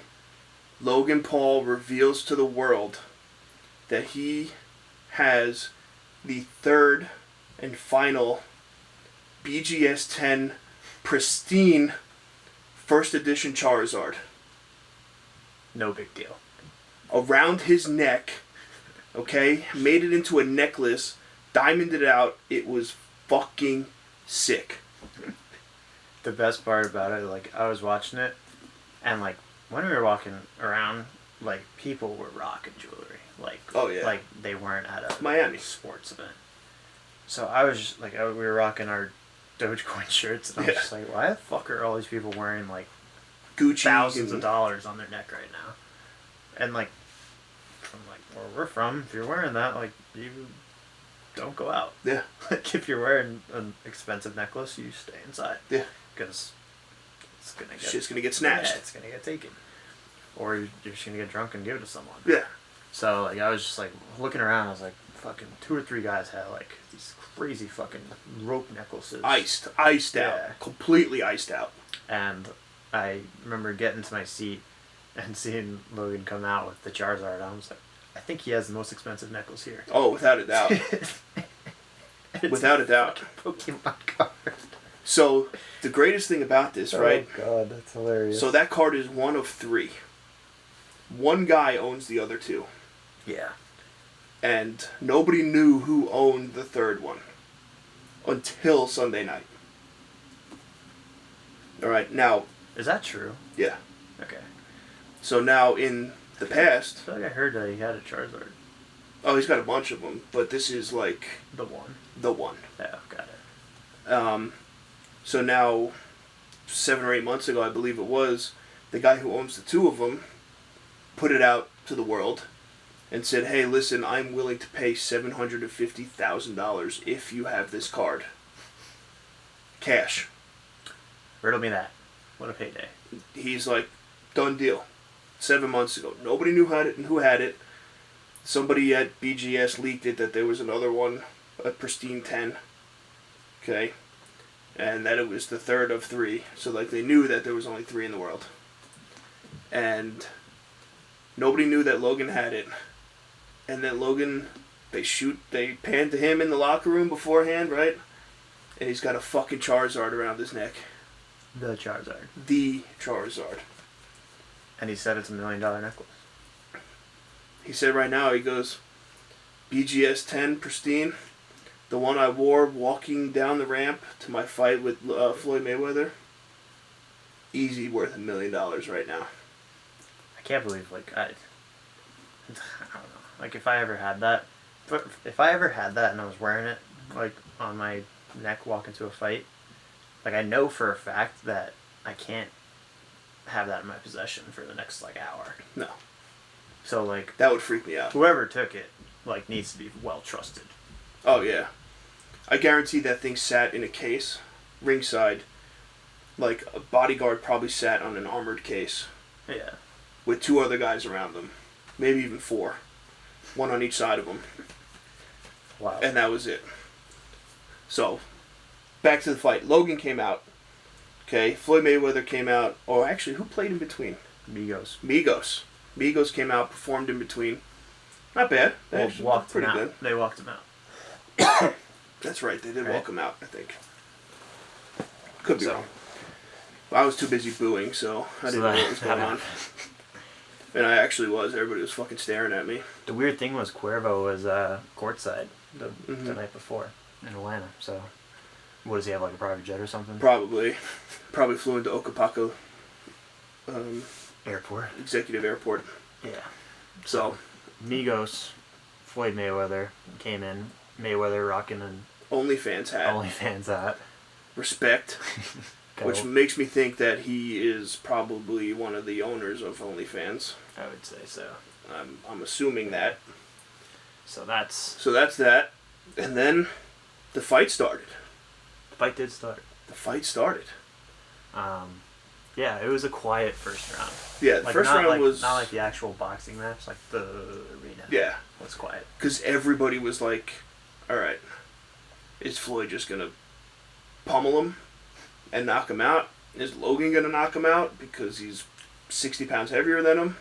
Logan Paul reveals to the world that he has the third and final BGS 10 pristine first edition Charizard. No big deal. Around his neck, okay, made it into a necklace, diamonded it out. It was fucking sick. The best part about it, like, I was watching it, and, like, when we were walking around, like, people were rocking jewelry. Like, oh, yeah. Like, they weren't at a Miami sports event. So I was just, like, we were rocking our Dogecoin shirts, and I was just like, why the fuck are all these people wearing, like, Gucci thousands of dollars on their neck right now? And, like, from, like, where we're from, if you're wearing that, like, you don't go out. Yeah. Like, if you're wearing an expensive necklace, you stay inside. Yeah. Because it's gonna get... shit's gonna get snatched. Yeah, it's gonna get taken. Or you're just gonna get drunk and give it to someone. Yeah. So, like, I was just, like, looking around, I was like, fucking 2 or 3 guys had, like, these crazy fucking rope necklaces. Iced Yeah. out. Completely iced out. And I remember getting to my seat and seeing Logan come out with the Charizard. I was like, I think he has the most expensive necklace here. Oh, without a doubt. Without a doubt. Pokemon card. So, the greatest thing about this, right? Oh, God, that's hilarious. So, that card is one of 3. One guy owns the other 2. Yeah. And nobody knew who owned the third one until Sunday night. Alright, now... Is that true? Yeah. Okay. So now, in the past... I feel like I heard that he had a Charizard. Oh, he's got a bunch of them, but this is, like... The one. The one. Yeah, got it. So now, 7 or 8 months ago, I believe it was, the guy who owns the 2 of them put it out to the world and said, hey, listen, I'm willing to pay $750,000 if you have this card. Cash. Riddle me that. What a payday. He's like, done deal. 7 months ago. Nobody knew who had it. Somebody at BGS leaked it that there was another one, a pristine 10. Okay. And that it was the third of 3. So, like, they knew that there was only 3 in the world. And nobody knew that Logan had it. And then Logan, they pan to him in the locker room beforehand, right? And he's got a fucking Charizard around his neck. The Charizard. The Charizard. And he said it's $1 million necklace. He said right now, he goes, BGS 10 pristine. The one I wore walking down the ramp to my fight with Floyd Mayweather. Easy worth $1 million right now. I can't believe, like, I don't know. Like, if I ever had that and I was wearing it, like, on my neck walking to a fight, like, I know for a fact that I can't have that in my possession for the next, like, hour. No. So, like... That would freak me out. Whoever took it, like, needs to be well trusted. Oh, yeah. I guarantee that thing sat in a case, ringside, like a bodyguard probably sat on an armored case. Yeah. With 2 other guys around them. Maybe even 4. 1 on each side of them. Wow. And that was it. So, back to the fight. Logan came out. Okay, Floyd Mayweather came out. Oh, actually, who played in between? Migos. Migos came out, performed in between. Not bad. They actually walked pretty him out. good. They walked him out. That's right, they did walk him out, I think. Could be wrong. I was too busy booing, so I didn't know what was going on. And I actually was. Everybody was fucking staring at me. The weird thing was Cuervo was courtside the night before in Atlanta. So, what does he have, like a private jet or something? Probably flew into Okapaka Airport. Executive Airport. Yeah. So, Migos, Floyd Mayweather came in. Mayweather rocking an OnlyFans hat. Respect. Which makes me think that he is probably one of the owners of OnlyFans. I would say so. I'm assuming that. So that's that. And then the fight started. The fight did start. Yeah, it was a quiet first round. Yeah, the first round was... Not like the actual boxing match, like the arena. Yeah. Was quiet. Because everybody was like, alright, is Floyd just going to pummel him and knock him out? Is Logan going to knock him out? Because he's 60 pounds heavier than him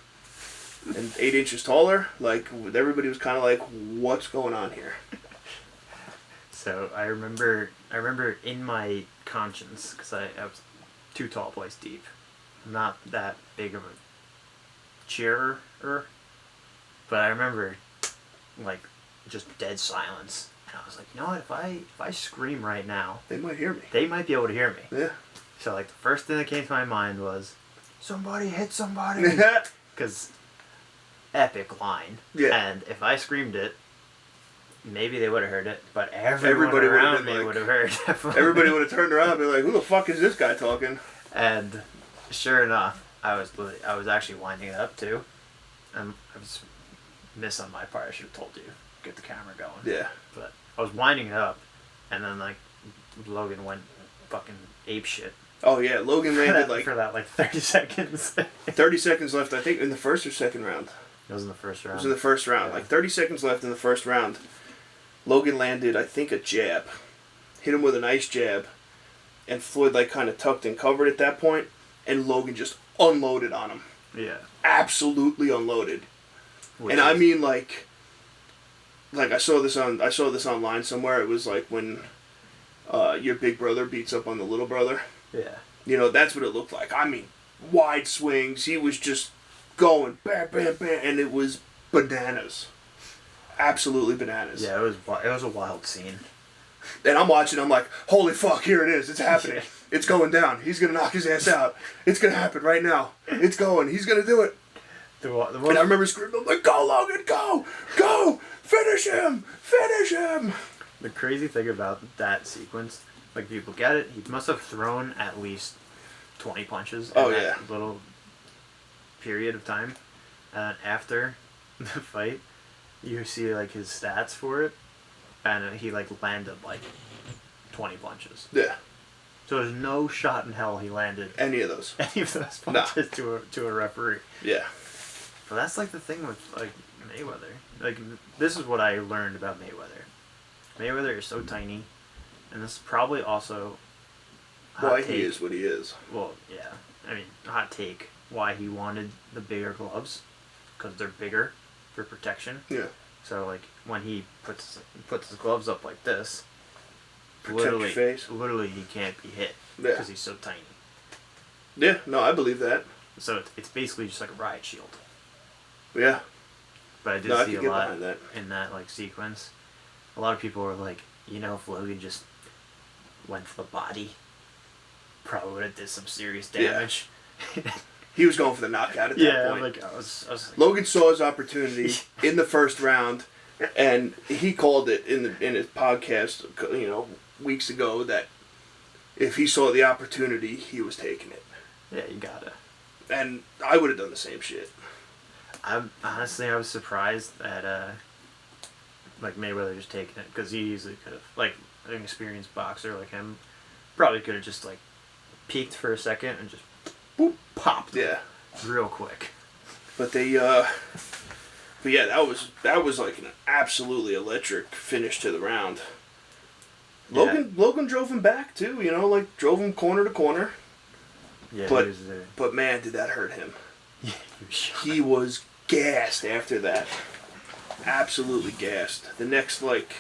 and 8 inches taller. Like, everybody was kind of like, what's going on here? So I remember in my conscience, because I was 2 tall boys deep. I'm not that big of a cheerer, but I remember, like, just dead silence. And I was like, you know what, if I scream right now... They might hear me. They might be able to hear me. Yeah. So, like, the first thing that came to my mind was, somebody hit somebody! Because, epic line. Yeah. And if I screamed it, maybe they would have heard it, but everybody around me would have heard it. Everybody would have turned around and be like, who the fuck is this guy talking? And sure enough, I was actually winding it up too. And I was miss on my part. I should have told you, get the camera going. Yeah. But I was winding it up, and then like Logan went fucking ape shit. Oh yeah, Logan landed like for that like 30 seconds. 30 seconds left, I think, in the first or second round. It was in the first round. It was in the first round. Yeah. Like 30 seconds left in the first round. Logan landed, I think, a jab. Hit him with a nice jab. And Floyd, like, kind of tucked and covered at that point. And Logan just unloaded on him. Yeah. Absolutely unloaded. I mean, like I saw this online somewhere. It was like when your big brother beats up on the little brother. Yeah. You know, that's what it looked like. I mean, wide swings. He was just going bam, bam, bam. And it was bananas. Absolutely bananas. Yeah, it was a wild scene. And I'm watching, I'm like, holy fuck, here it is. It's happening. It's going down. He's going to knock his ass out. It's going to happen right now. It's going. He's going to do it. And I remember screaming, I'm like, go, Logan, go! Go! Finish him! Finish him! The crazy thing about that sequence, like, if you look at it, he must have thrown at least 20 punches in that little period of time. And after the fight, you see, like, his stats for it, and he, like, landed, like, 20 punches. Yeah. So there's no shot in hell he landed any of those punches to a referee. Yeah. But that's, like, the thing with, like, Mayweather. Like, this is what I learned about Mayweather. Mayweather is so tiny, and this is probably also... Why he is what he is. Well, yeah. I mean, hot take, why he wanted the bigger gloves, because they're bigger for protection. Yeah. So, like, when he puts his gloves up like this, protect your face. Literally he can't be hit because he's so tiny. Yeah, no, I believe that. So it's basically just like a riot shield. Yeah. But I did see a lot in that, like, sequence. A lot of people were like, you know, if Logan just went for the body, probably would have did some serious damage. Yeah. He was going for the knockout at that point. Like, I was like, Logan saw his opportunity in the first round, and he called it in his podcast, you know, weeks ago, that if he saw the opportunity, he was taking it. Yeah, you gotta. And I would have done the same shit. I was surprised that like, Mayweather just taking it, because he easily could have, like, an experienced boxer like him probably could have just, like, peeked for a second and just boop, popped. Yeah. Real quick. But they but yeah, that was like an absolutely electric finish to the round. Logan drove him back too, you know, like, drove him corner to corner. Yeah, but man, did that hurt him. Yeah, he was gassed after that. Absolutely gassed. The next, like,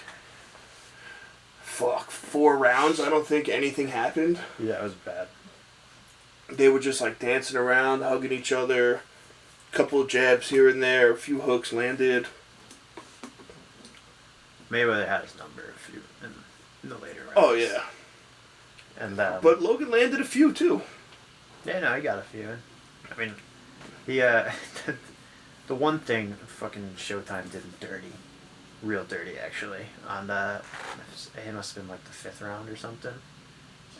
4 rounds, I don't think anything happened. Yeah, it was bad. They were just, like, dancing around, hugging each other. A couple of jabs here and there. A few hooks landed. Mayweather had his number in the later rounds. Oh, yeah. And but Logan landed a few, too. Yeah, no, he got a few. I mean, he, the one thing fucking Showtime did dirty, real dirty, actually, on it must have been, like, the 5th round or something.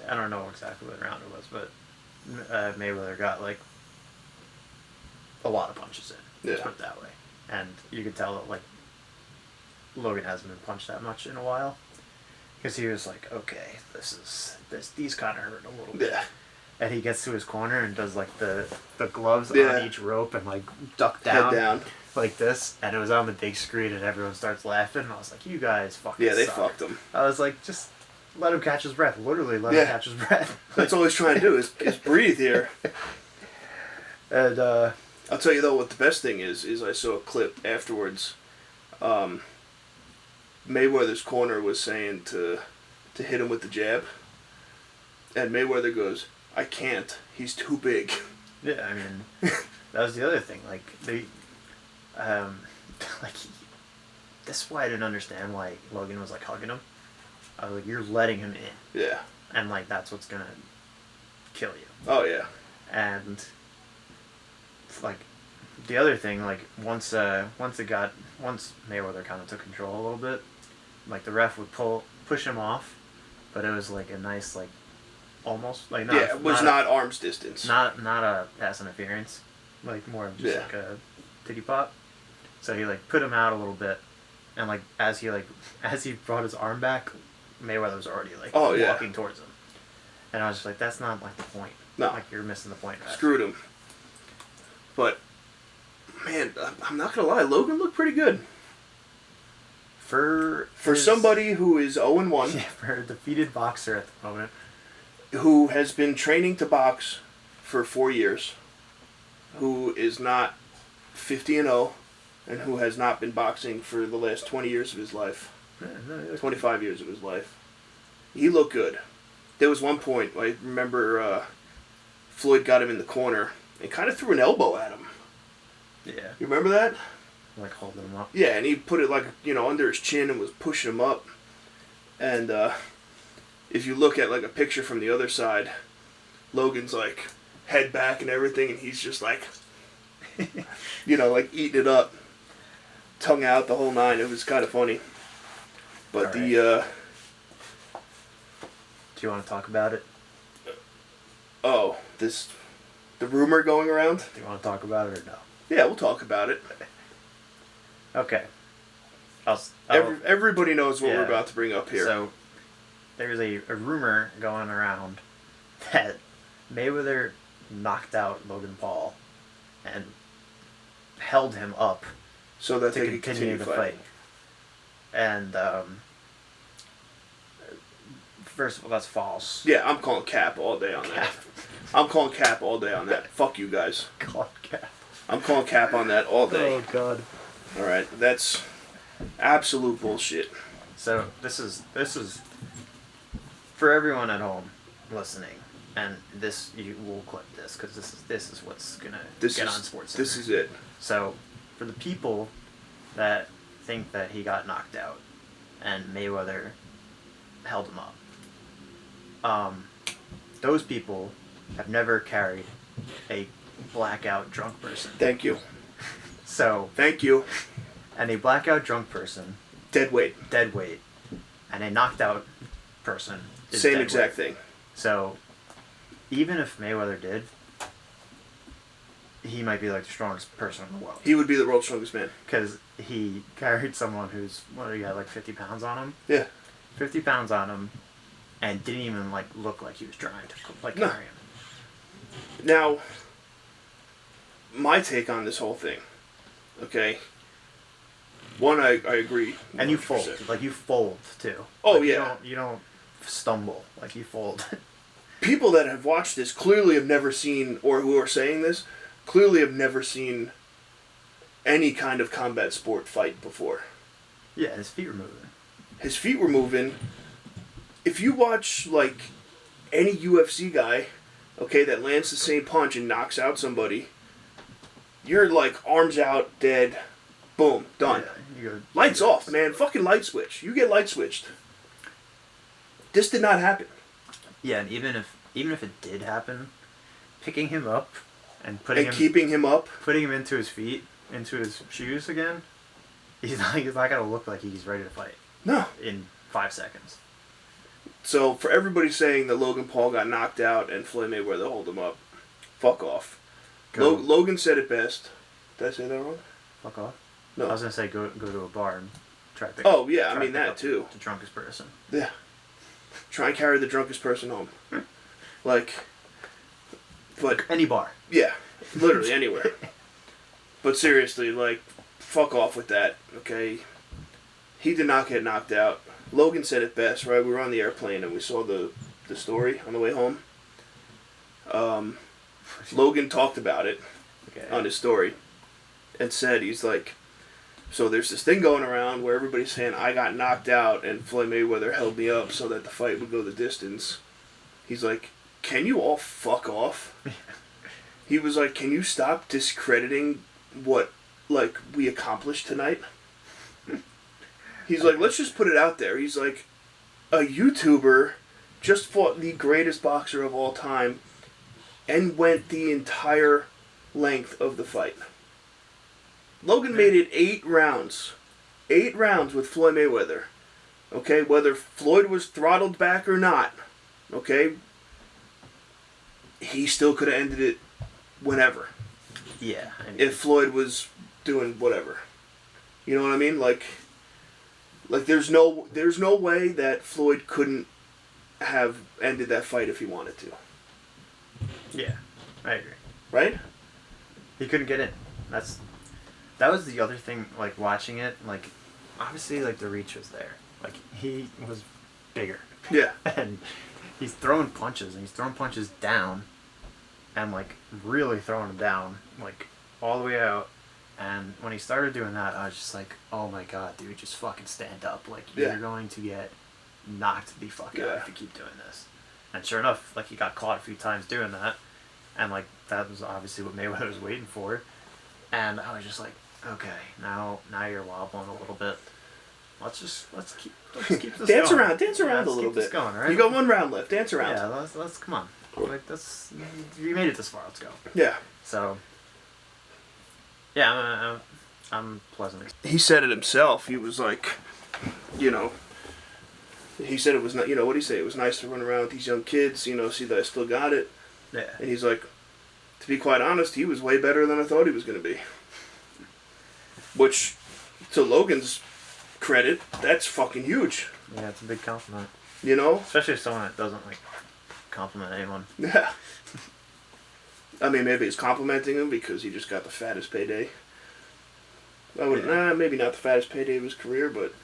I don't know exactly what round it was, but Mayweather got, like, a lot of punches in. Let's put it that way. And you could tell that, like, Logan hasn't been punched that much in a while, because he was like, okay, these kind of hurt a little bit. Yeah. And he gets to his corner and does, like, the gloves on each rope and, like, duck down. Head down. Like this. And it was on the big screen and everyone starts laughing. And I was like, you guys fucking they suck. fucked him. I was like, just let him catch his breath. Literally let him catch his breath. That's all he's trying to do is breathe here. And I'll tell you though, what the best thing is I saw a clip afterwards. Mayweather's corner was saying to hit him with the jab, and Mayweather goes, "I can't. He's too big." Yeah, I mean, that was the other thing. Like they, like this is why I didn't understand why Logan was like hugging him. I was like, you're letting him in. Yeah. And like that's what's gonna kill you. Oh yeah. And like the other thing, like once Mayweather kind of took control a little bit, like the ref would push him off, but it was like a nice like almost like not, yeah, it was not arm's distance. Not a pass interference, like more of just like a titty pop. So he like put him out a little bit, and like as he brought his arm back, Mayweather was already like walking towards him, and I was just like, that's not like the point. No, like you're missing the point. Screwed him. But man, I'm not gonna lie, Logan looked pretty good. For somebody who is 0-1. Yeah, for a defeated boxer at the moment. Who has been training to box for 4 years. Who is not 50-0. And who has not been boxing for the last 20 years of his life. 25 years of his life. He looked good. There was one point, I remember Floyd got him in the corner and kind of threw an elbow at him. Yeah. You remember that? Like holding him up. Yeah, and he put it like, under his chin and was pushing him up. And if you look at like a picture from the other side, Logan's like head back and everything, and he's just like, like eating it up. Tongue out, the whole nine. It was kind of funny. But do you want to talk about it? Oh, the rumor going around? Do you want to talk about it or no? Yeah, we'll talk about it. Okay. Everybody knows what we're about to bring up here. So, there's a rumor going around that Mayweather knocked out Logan Paul and held him up so that to they could continue the fighting. fight. And first of all, that's false. Yeah, I'm calling cap all day on that. I'm calling cap all day on that. Fuck you guys. Calling cap. I'm calling cap on that all day. Oh God. All right, that's absolute bullshit. So this is for everyone at home listening, and you will clip this because this is what's gonna get on Sports Center. This is it. So for the people that think that he got knocked out and Mayweather held him up, those people have never carried a blackout drunk person. Thank you. So thank you. And a blackout drunk person, dead weight, and a knocked out person is same exact thing. So even if Mayweather did, he might be like the strongest person in the world. He would be the world's strongest man because he carried someone who's he had like 50 pounds on him. Yeah, 50 pounds on him, and didn't even like look like he was trying to carry him. Now, my take on this whole thing, okay. One, I agree. 100%. And you fold. Like, you fold, too. Oh, like, yeah. You don't stumble. Like, you fold. People that have watched this clearly have never seen, or who are saying this, clearly have never seen any kind of combat sport fight before. Yeah, his feet were moving. His feet were moving. If you watch, like, any UFC guy, okay, that lands the same punch and knocks out somebody, you're, like, arms out, dead, boom, done. Yeah, you go, lights off, man. Fucking light switch. You get light switched. This did not happen. Yeah, and even if it did happen, picking him up and keeping him up, putting him into his feet, into his shoes again, he's not gonna look like he's ready to fight. No. In 5 seconds. So for everybody saying that Logan Paul got knocked out and Floyd Mayweather hold him up, fuck off. Logan said it best. Did I say that wrong? Fuck off. No. I was gonna say go to a bar and try to pick. Oh yeah, I mean that too. The drunkest person. Yeah. Try and carry the drunkest person home. But any bar. Yeah, literally anywhere. But seriously, like, fuck off with that. Okay. He did not get knocked out. Logan said it best, right? We were on the airplane and we saw the story on the way home. Logan talked about it. on his story and said, he's like, so there's this thing going around where everybody's saying I got knocked out and Floyd Mayweather held me up so that the fight would go the distance. He's like, can you all fuck off? He was like, can you stop discrediting what, like, we accomplished tonight? He's like, let's just put it out there. He's like, a YouTuber just fought the greatest boxer of all time and went the entire length of the fight. Logan made it 8 rounds. 8 rounds with Floyd Mayweather. Okay, whether Floyd was throttled back or not, okay, he still could have ended it whenever. Yeah. If Floyd was doing whatever. You know what I mean? Like there's no way that Floyd couldn't have ended that fight if he wanted to. Yeah, I agree. Right? He couldn't get in. That was the other thing, like, watching it, like, obviously, like, the reach was there. Like, he was bigger. Yeah. And he's throwing punches, and he's throwing punches down, and, like, really throwing them down, like, all the way out. And when he started doing that, I was just like, oh my god, dude, just fucking stand up. Like, you're going to get knocked the fuck out if you keep doing this. And sure enough, like, he got caught a few times doing that. And, like, that was obviously what Mayweather was waiting for. And I was just like, okay, now you're wobbling a little bit. Let's keep this dance going. Dance around a little bit. Going, right? You got 1 round left. Dance around. Yeah, let's come on. Like, you made it this far. Let's go. Yeah. So, yeah, I'm pleasant. He said it himself. He was like, you know, he said it was not, you know, what did he say? It was nice to run around with these young kids, you know, see that I still got it. Yeah. And he's like, to be quite honest, he was way better than I thought he was going to be. Which, to Logan's credit, that's fucking huge. Yeah, it's a big compliment. You know? Especially if someone that doesn't, like, compliment anyone. Yeah. I mean, maybe he's complimenting him because he just got the fattest payday. Maybe not the fattest payday of his career, but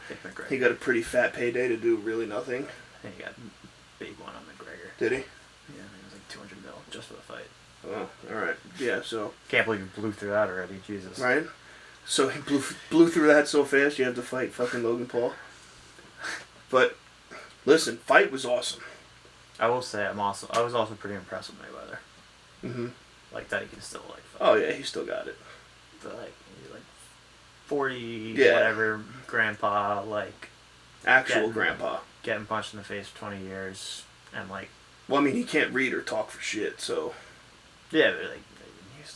he got a pretty fat payday to do really nothing. I think he got a big one on McGregor. Did he? Yeah, I think it was like 200 mil just for the fight. Oh, alright. Yeah, so... Can't believe he blew through that already, Jesus. Right? So he blew through that so fast you have to fight fucking Logan Paul. But, listen, fight was awesome. I will say I was also pretty impressed with Mayweather. Mm-hmm. Like that he can still, like, fight. Oh yeah, he still got it. But, like 40 whatever grandpa, like actual grandpa getting punched in the face for 20 years and, like, well, I mean, he can't read or talk for shit, so yeah, but, like,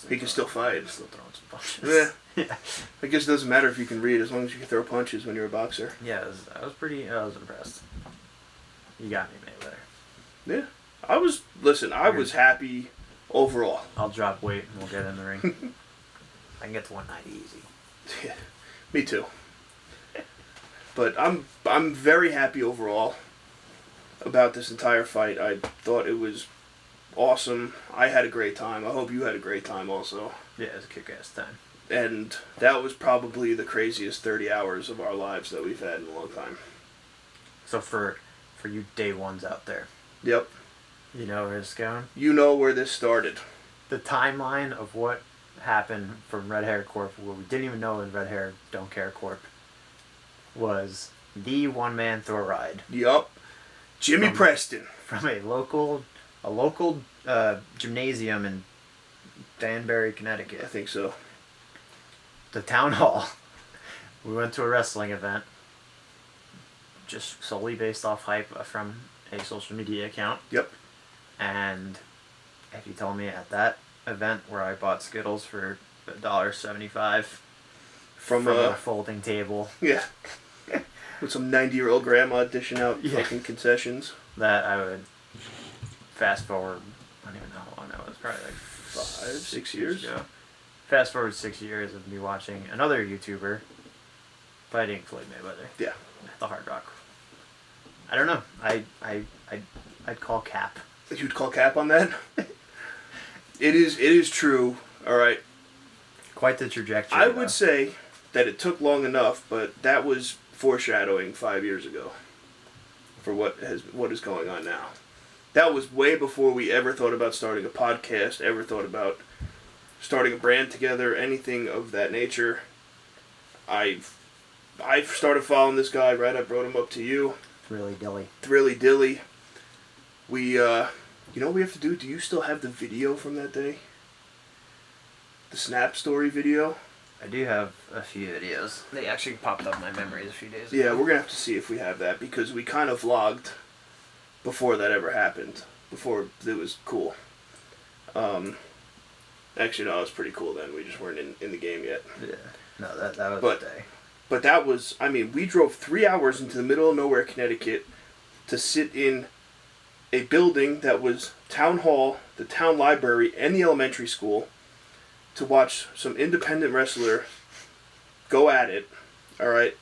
he can still fight. He's still throwing some punches. Yeah. I guess it doesn't matter if you can read as long as you can throw punches when you're a boxer. Yeah, I was impressed. You got me, Mayweather. Yeah. I was happy overall. I'll drop weight and we'll get in the ring. I can get to 190 easy. Yeah, me too. But I'm very happy overall about this entire fight. I thought it was awesome. I had a great time. I hope you had a great time also. Yeah, it was a kick-ass time. And that was probably the craziest 30 hours of our lives that we've had in a long time. So for you day ones out there. Yep. You know where it's going? You know where this started. The timeline of what happened from Red Hair Corp, where we didn't even know it was Red Hair Don't Care Corp, was the one-man throw ride. Yup. Jimmy Preston. From a local gymnasium in Danbury, Connecticut. I think so. The town hall. We went to a wrestling event, just solely based off hype from a social media account. Yep. And if you tell me at that event where I bought Skittles for $1.75 from a folding table. Yeah. With some 90-year-old grandma dishing out fucking concessions. That I would fast forward, I don't even know how long that was, probably like 6 years ago. Fast forward 6 years of me watching another YouTuber fighting Floyd Mayweather. Yeah. At the Hard Rock. I don't know. I'd call cap. You'd call cap on that? It is true. All right. Quite the trajectory. I would say that it took long enough, but that was foreshadowing 5 years ago for what is going on now. That was way before we ever thought about starting a podcast, ever thought about starting a brand together, anything of that nature. I've started following this guy, right? I brought him up to you. Thrilly Dilly. We, you know what we have to do? Do you still have the video from that day? The Snap Story video? I do have a few videos. They actually popped up in my memories a few days ago. Yeah, we're going to have to see if we have that, because we kind of vlogged before that ever happened. Before it was cool. Actually, no, it was pretty cool then. We just weren't in the game yet. Yeah. No, that was the day. But that was, I mean, we drove 3 hours into the middle of nowhere, Connecticut, to sit in a building that was town hall, the town library, and the elementary school to watch some independent wrestler go at it, all right,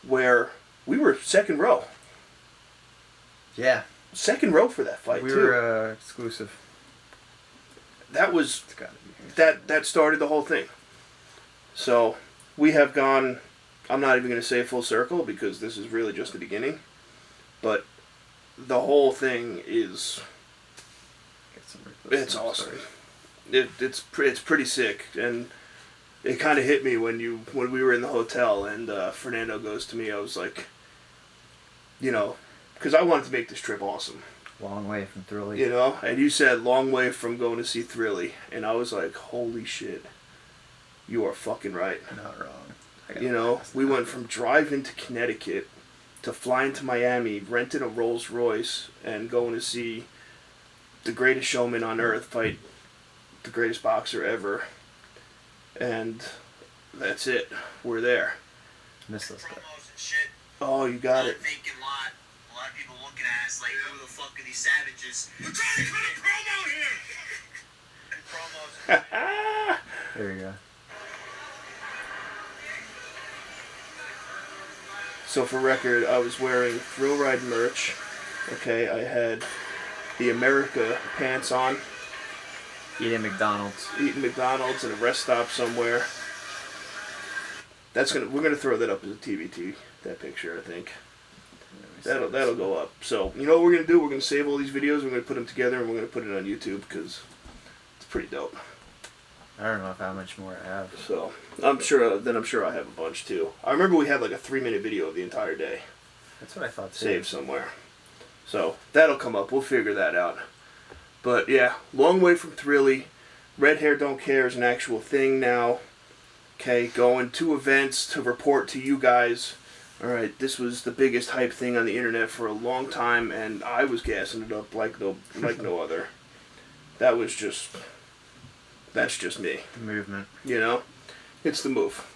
where we were second row. Yeah. Second row for that fight, we were exclusive. That was, that started the whole thing. So, we have gone, I'm not even going to say full circle, because this is really just the beginning, but the whole thing is, it's awesome. It's pretty sick, and it kind of hit me when we were in the hotel, and Fernando goes to me, I was like, you know, because I wanted to make this trip awesome. Long way from Thrilly. You know, and you said long way from going to see Thrilly, and I was like, holy shit, you are fucking right. Not wrong. You know, we went from driving to Connecticut to flying to Miami, renting a Rolls Royce, and going to see the greatest showman on earth fight the greatest boxer ever. And that's it. We're there. Miss this guy. Oh, you got it. A lot of people looking at us like, who the fuck are these savages? We're trying to cut a promo here! Promos. There you go. So for record, I was wearing Thrill Ride merch. Okay, I had the America pants on. Eating McDonald's at a rest stop somewhere. We're gonna throw that up as a TBT, that picture, I think. That'll go up. So, you know what we're going to do? We're going to save all these videos, we're going to put them together, and we're going to put it on YouTube, because it's pretty dope. I don't know how much more I have. So, I'm sure I have a bunch, too. I remember we had like a 3-minute video of the entire day. That's what I thought, too. Saved somewhere. So, that'll come up. We'll figure that out. But, yeah, long way from Thrilly. Red Hair Don't Care is an actual thing now. Okay, going to events to report to you guys. Alright, this was the biggest hype thing on the internet for a long time, and I was gassing it up like no other. That's just me. The movement. You know? It's the move.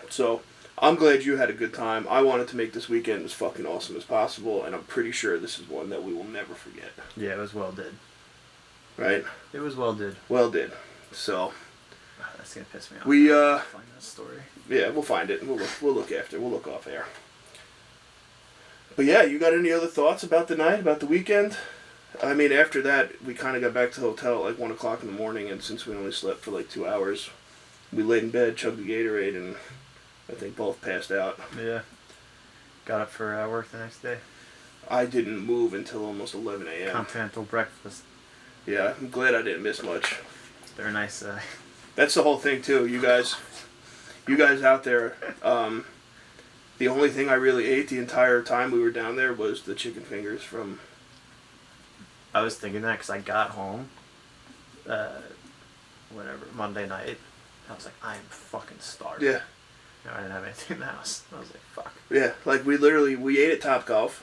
So, I'm glad you had a good time. I wanted to make this weekend as fucking awesome as possible, and I'm pretty sure this is one that we will never forget. Yeah, it was well did. Right? It was well did. Well did. So... That's gonna piss me off. We find that story. Yeah, we'll find it. We'll look after. We'll look off air. But yeah, you got any other thoughts about the night, about the weekend? I mean, after that, we kind of got back to the hotel at like 1 o'clock in the morning, and since we only slept for like 2 hours, we laid in bed, chugged the Gatorade, and I think both passed out. Yeah. Got up for work the next day. I didn't move until almost 11 a.m. Continental breakfast. Yeah, I'm glad I didn't miss much. They're nice. That's the whole thing too. You guys out there. The only thing I really ate the entire time we were down there was the chicken fingers from. I was thinking that because I got home, Monday night. I was like, I am fucking starved. Yeah. I didn't have anything in the house. I was like, fuck. Yeah, like we ate at Topgolf,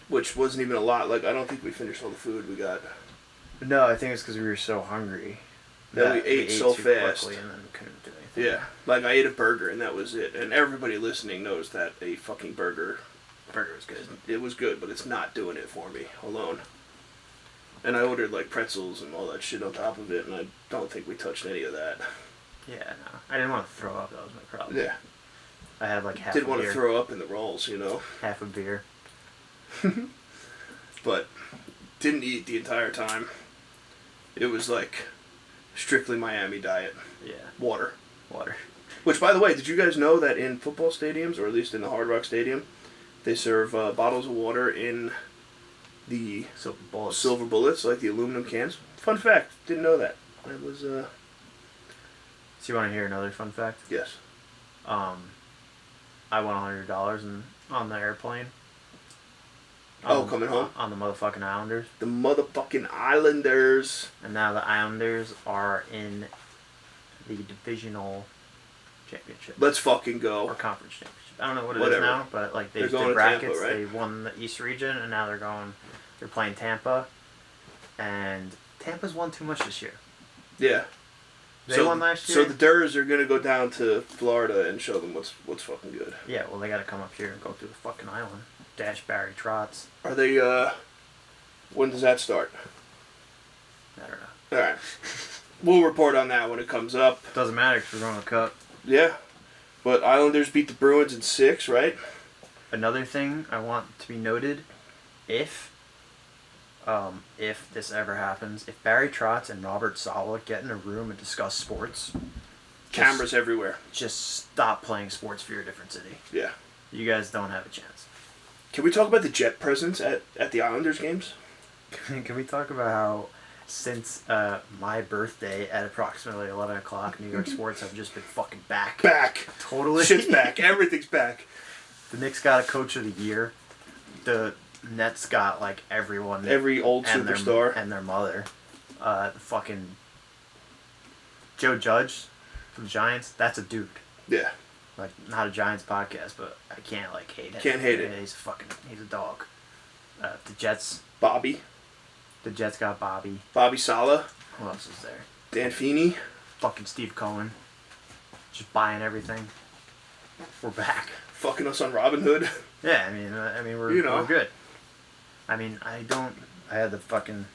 which wasn't even a lot. Like I don't think we finished all the food we got. No, I think it's because we were so hungry. That we ate so fast. And then we couldn't do anything. Yeah, like I ate a burger and that was it. And everybody listening knows that a fucking burger is good. It was good, but it's not doing it for me alone. And I ordered like pretzels and all that shit on top of it, and I don't think we touched any of that. Yeah, no. I didn't want to throw up. That was my problem. Yeah. I had like half Didn't a beer. want to throw up in the rolls, you know. Half a beer. But didn't eat the entire time. It was like strictly Miami diet. Yeah. Water. Which, by the way, did you guys know that in football stadiums, or at least in the Hard Rock Stadium, they serve bottles of water in the silver bullets, like the aluminum cans? Fun fact. Didn't know that. It was So you want to hear another fun fact? Yes. I won $100 on the airplane. Coming home? On the motherfucking Islanders. The motherfucking Islanders. And now the Islanders are in the divisional championship. Let's fucking go. Or conference championship. I don't know what it Whatever. is now, but like they did brackets. Tampa, right? They won the East region, and now they're playing Tampa. And Tampa's won too much this year. Yeah. They won last year. So the Durs are gonna go down to Florida and show them what's fucking good. Yeah, well they gotta come up here and go through the fucking island. Dash Barry Trotz. Are they when does that start? I don't know. Alright. We'll report on that when it comes up. Doesn't matter because we're going to cup. Yeah. But Islanders beat the Bruins in 6, right? Another thing I want to be noted, if this ever happens, if Barry Trotz and Robert Saleh get in a room and discuss sports, cameras everywhere. Just stop playing sports for your different city. Yeah. You guys don't have a chance. Can we talk about the Jet presence at the Islanders games? Can we talk about how since my birthday at approximately 11 o'clock, New York sports have just been fucking back. Back. Totally. Shit's back. Everything's back. The Knicks got a coach of the year. The Nets got like everyone. Every old superstar. And their mother. Fucking Joe Judge from the Giants, that's a dude. Yeah. Like, not a Giants podcast, but I can't like hate him. Can't hate it. He's a dog. The Jets. Bobby. The Jets got Bobby. Bobby Sala. Who else is there? Dan Feeney. Fucking Steve Cohen. Just buying everything. We're back. Fucking us on Robin Hood. Yeah, I mean we're good. I mean, I had the fucking.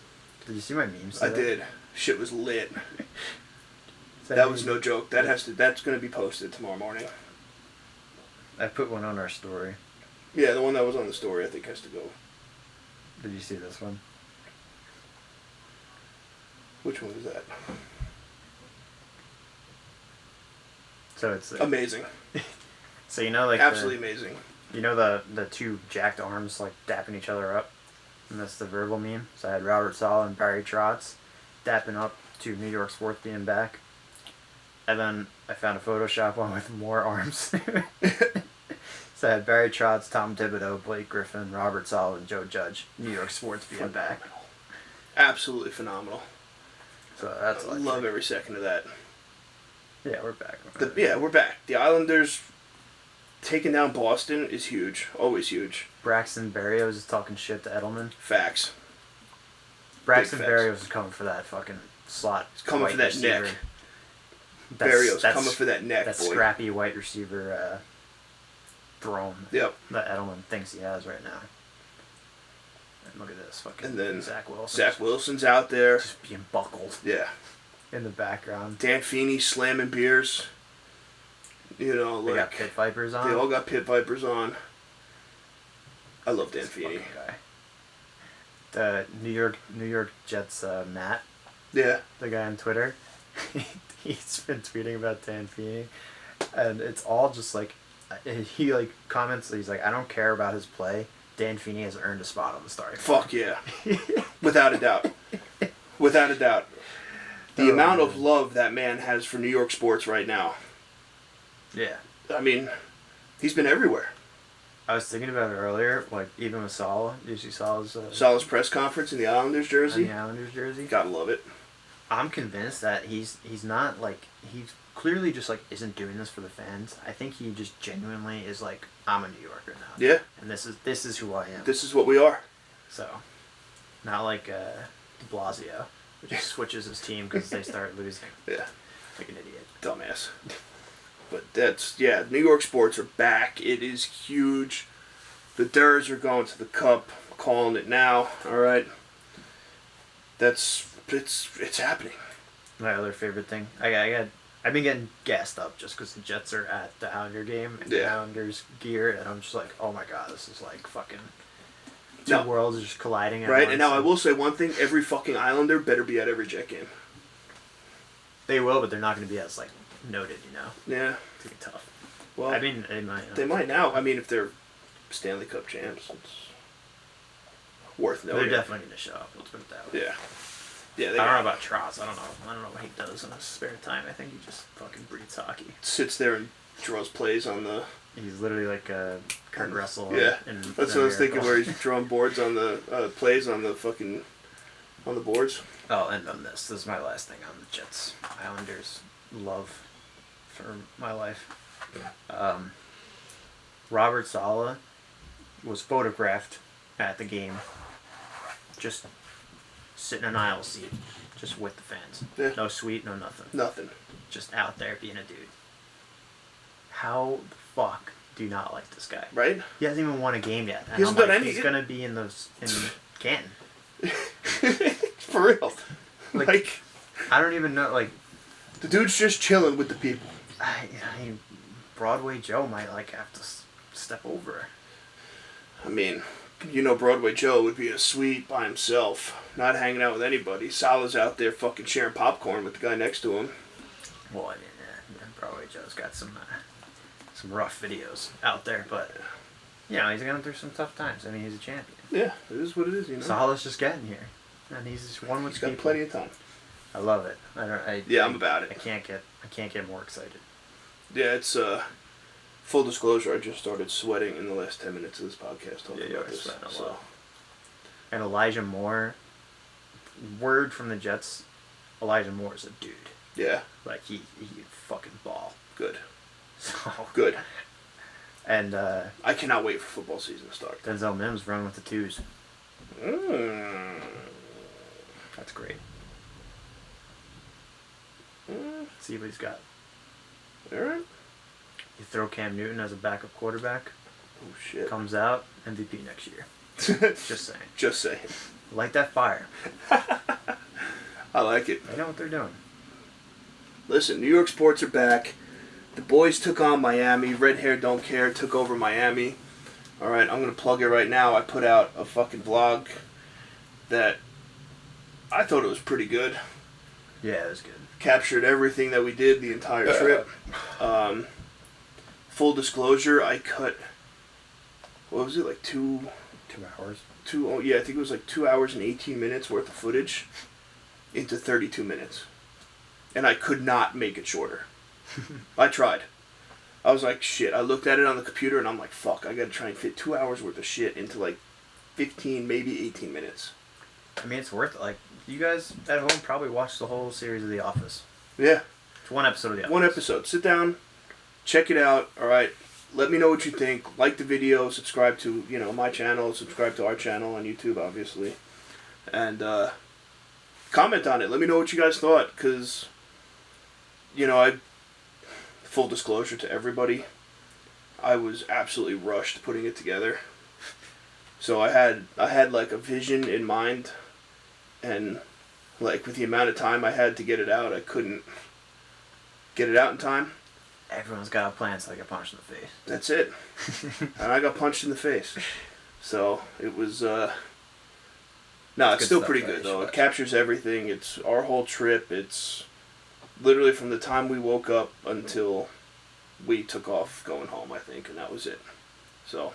Did you see my memes today? I did. Shit was lit. That was no joke. That's gonna be posted tomorrow morning. I put one on our story. Yeah, the one that was on the story I think has to go. Did you see this one? Which one is that? So it's amazing. So you know, like absolutely amazing. You know the two jacked arms like dapping each other up, and that's the verbal meme. So I had Robert Saleh and Barry Trotz dapping up to New York sports being back, and then I found a Photoshop one with more arms. So I had Barry Trotz, Tom Thibodeau, Blake Griffin, Robert Saleh, and Joe Judge. New York sports being back. Absolutely phenomenal. So that's I love every second of that. Yeah, we're back. We're back. The Islanders taking down Boston is huge. Always huge. Braxton Berrios is talking shit to Edelman. Facts. Braxton Berrios is coming for that fucking slot. He's coming for that receiver. neck. Berrios coming for that neck, that boy. Scrappy white receiver throne. Yep. That Edelman thinks he has right now. And look at this fucking. And then Zach Wilson. Zach Wilson's out there. Just being buckled. Yeah. In the background. Dan Feeney slamming beers. You know, they got pit vipers on. They all got pit vipers on. I love Dan Feeney. Guy. The New York Jets Matt. Yeah. The guy on Twitter. He's been tweeting about Dan Feeney, and it's all just like he like comments. He's like, I don't care about his play. Dan Feeney has earned a spot on the starting. Fuck yeah, without a doubt. Without a doubt. The amount of love that man has for New York sports right now. Yeah. I mean, he's been everywhere. I was thinking about it earlier, like even with Saleh. Did you see Saleh's press conference in the Islanders jersey? In the Islanders jersey. Gotta love it. I'm convinced that he's not like he's clearly just like isn't doing this for the fans. I think he just genuinely is like, I'm a New Yorker now. Yeah. And this is who I am. This is what we are. So, not like de Blasio, who just switches his team because they start losing. Yeah. Like an idiot. Dumbass. But New York sports are back. It is huge. The Durs are going to the Cup. I'm calling it now. All right. It's happening. My other favorite thing, I've been getting gassed up just because the Jets are at the Islander game and the Islanders gear, and I'm just like, oh my god, this is like fucking two worlds just colliding. At right, once. and now I will say one thing: every fucking Islander better be at every Jet game. They will, but they're not going to be as like noted, you know. Yeah, it's gonna be tough. Well, I mean, they might. They might now. I mean, if they're Stanley Cup champs, it's worth noting. They're definitely going to show up. Let's put it that way. Yeah. Yeah, I don't know about Trots. I don't know what he does in his spare time. I think he just fucking breeds hockey. Sits there and draws plays on the... He's literally like Kurt Russell. Yeah, that's what I was thinking, where he's drawing boards on the plays on the fucking on the boards. Oh, and on this is my last thing on the Jets. Islanders love for my life. Robert Saleh was photographed at the game, just sitting in an aisle seat, just with the fans. Yeah. No suite, no nothing. Nothing. Just out there being a dude. How the fuck do you not like this guy? Right? He hasn't even won a game yet. He hasn't done any. He's gonna be in Canton. For real. Like, I don't even know. Like, the dude's just chilling with the people. I mean, Broadway Joe might have to step over. I mean, Broadway Joe would be in a suite by himself, not hanging out with anybody. Salah's out there fucking sharing popcorn with the guy next to him. Well, I mean, Broadway Joe's got some rough videos out there, but he's going through some tough times. I mean, he's a champion. Yeah, it is what it is. Salah's just getting here, and he's just one with He's got people. plenty of time. I love it. I'm about it. I can't get more excited. Yeah, it's full disclosure. I just started sweating in the last 10 minutes of this podcast talking about this. So. And Elijah Moore, word from the Jets, Elijah Moore is a dude. Yeah. Like he fucking ball. Good. So good. And I cannot wait for football season to start. Denzel Mims running with the twos. That's great. See what he's got. Alright. You throw Cam Newton as a backup quarterback. Oh shit. Comes out MVP next year. Just saying. Just saying. Light that fire. I like it. They know what they're doing. Listen, New York sports are back. The boys took on Miami. Red Hair Don't Care took over Miami. Alright, I'm going to plug it right now. I put out a fucking vlog that I thought it was pretty good. Yeah, it was good. Captured everything that we did the entire trip. Full disclosure, I cut, what was it, like 2 hours? I think it was like 2 hours and 18 minutes worth of footage into 32 minutes. And I could not make it shorter. I tried. I was like, shit. I looked at it on the computer and I'm like, fuck, I gotta try and fit 2 hours worth of shit into like 15, maybe 18 minutes. I mean, it's worth it. Like, you guys at home probably watched the whole series of The Office. Yeah. It's one episode of The Office. One episode. Sit down, check it out, alright? Let me know what you think. Like the video, subscribe to, my channel, subscribe to our channel on YouTube, obviously. And, comment on it. Let me know what you guys thought, because, full disclosure to everybody, I was absolutely rushed putting it together. So I had like a vision in mind, and like with the amount of time I had to get it out, I couldn't get it out in time. Everyone's got a plan, so I get punched in the face. That's it. And I got punched in the face. So it was no, it's still pretty good though. It captures everything. It's our whole trip. It's literally from the time we woke up until we took off going home, I think, and that was it. So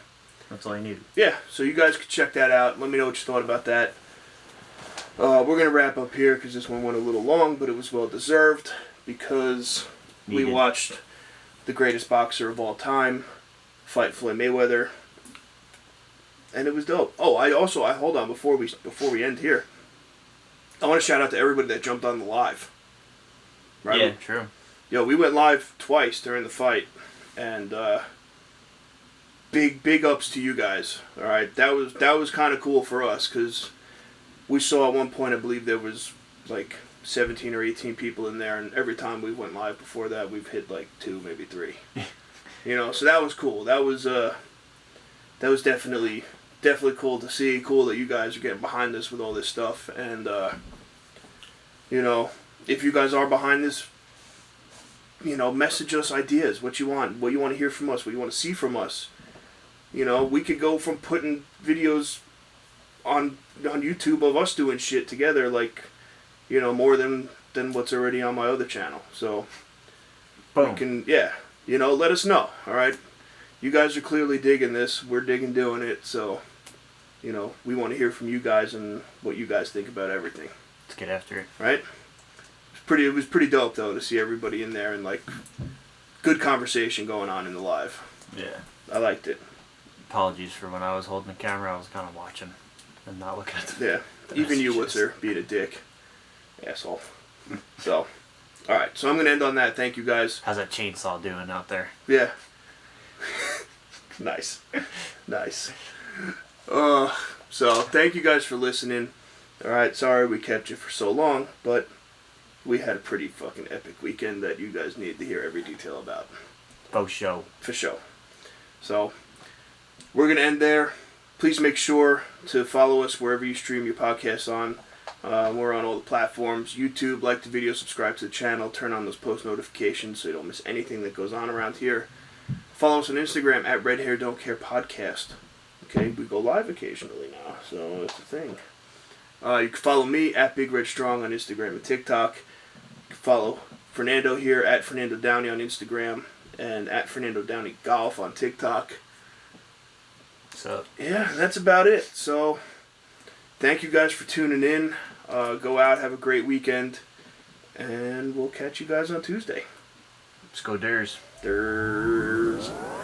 that's all you needed. Yeah, so you guys could check that out. Let me know what you thought about that. We're going to wrap up here because this one went a little long, but it was well deserved because we watched the greatest boxer of all time fight Floyd Mayweather, and it was dope. Oh, I hold on before we end here. I want to shout out to everybody that jumped on the live. Right? Yeah, true. Yo, we went live twice during the fight, and big ups to you guys. All right, that was kind of cool for us because we saw at one point, I believe there was like 17 or 18 people in there, and every time we went live before that, we've hit like 2, maybe 3. So that was cool. That was definitely cool to see. Cool that you guys are getting behind this with all this stuff, and if you guys are behind this, message us ideas, what you want to hear from us, what you want to see from us. We could go from putting videos on YouTube of us doing shit together, like, more than what's already on my other channel. So, boom. We can, let us know, alright? You guys are clearly digging this. We're digging doing it, so, we want to hear from you guys and what you guys think about everything. Let's get after it. Right? It was pretty dope, though, to see everybody in there and, like, good conversation going on in the live. Yeah. I liked it. Apologies for when I was holding the camera. I was kind of watching and not looking at the Even you, Witzer, being a dick. Asshole. So, alright. So I'm going to end on that. Thank you, guys. How's that chainsaw doing out there? Yeah. Nice. Nice. So, thank you guys for listening. Alright, sorry we kept you for so long, but we had a pretty fucking epic weekend that you guys need to hear every detail about. For show. For show. So, we're going to end there. Please make sure to follow us wherever you stream your podcasts on. We're on all the platforms. YouTube, like the video, subscribe to the channel, turn on those post notifications so you don't miss anything that goes on around here. Follow us on Instagram at Red Hair Don't Care Podcast. Okay, we go live occasionally now, so that's the thing. You can follow me at Big Red Strong on Instagram and TikTok. You can follow Fernando here at Fernando Downey on Instagram and at Fernando Downey Golf on TikTok. So yeah, that's about it. So thank you guys for tuning in. Go out, have a great weekend, and we'll catch you guys on Tuesday. let's go Durs. Durs.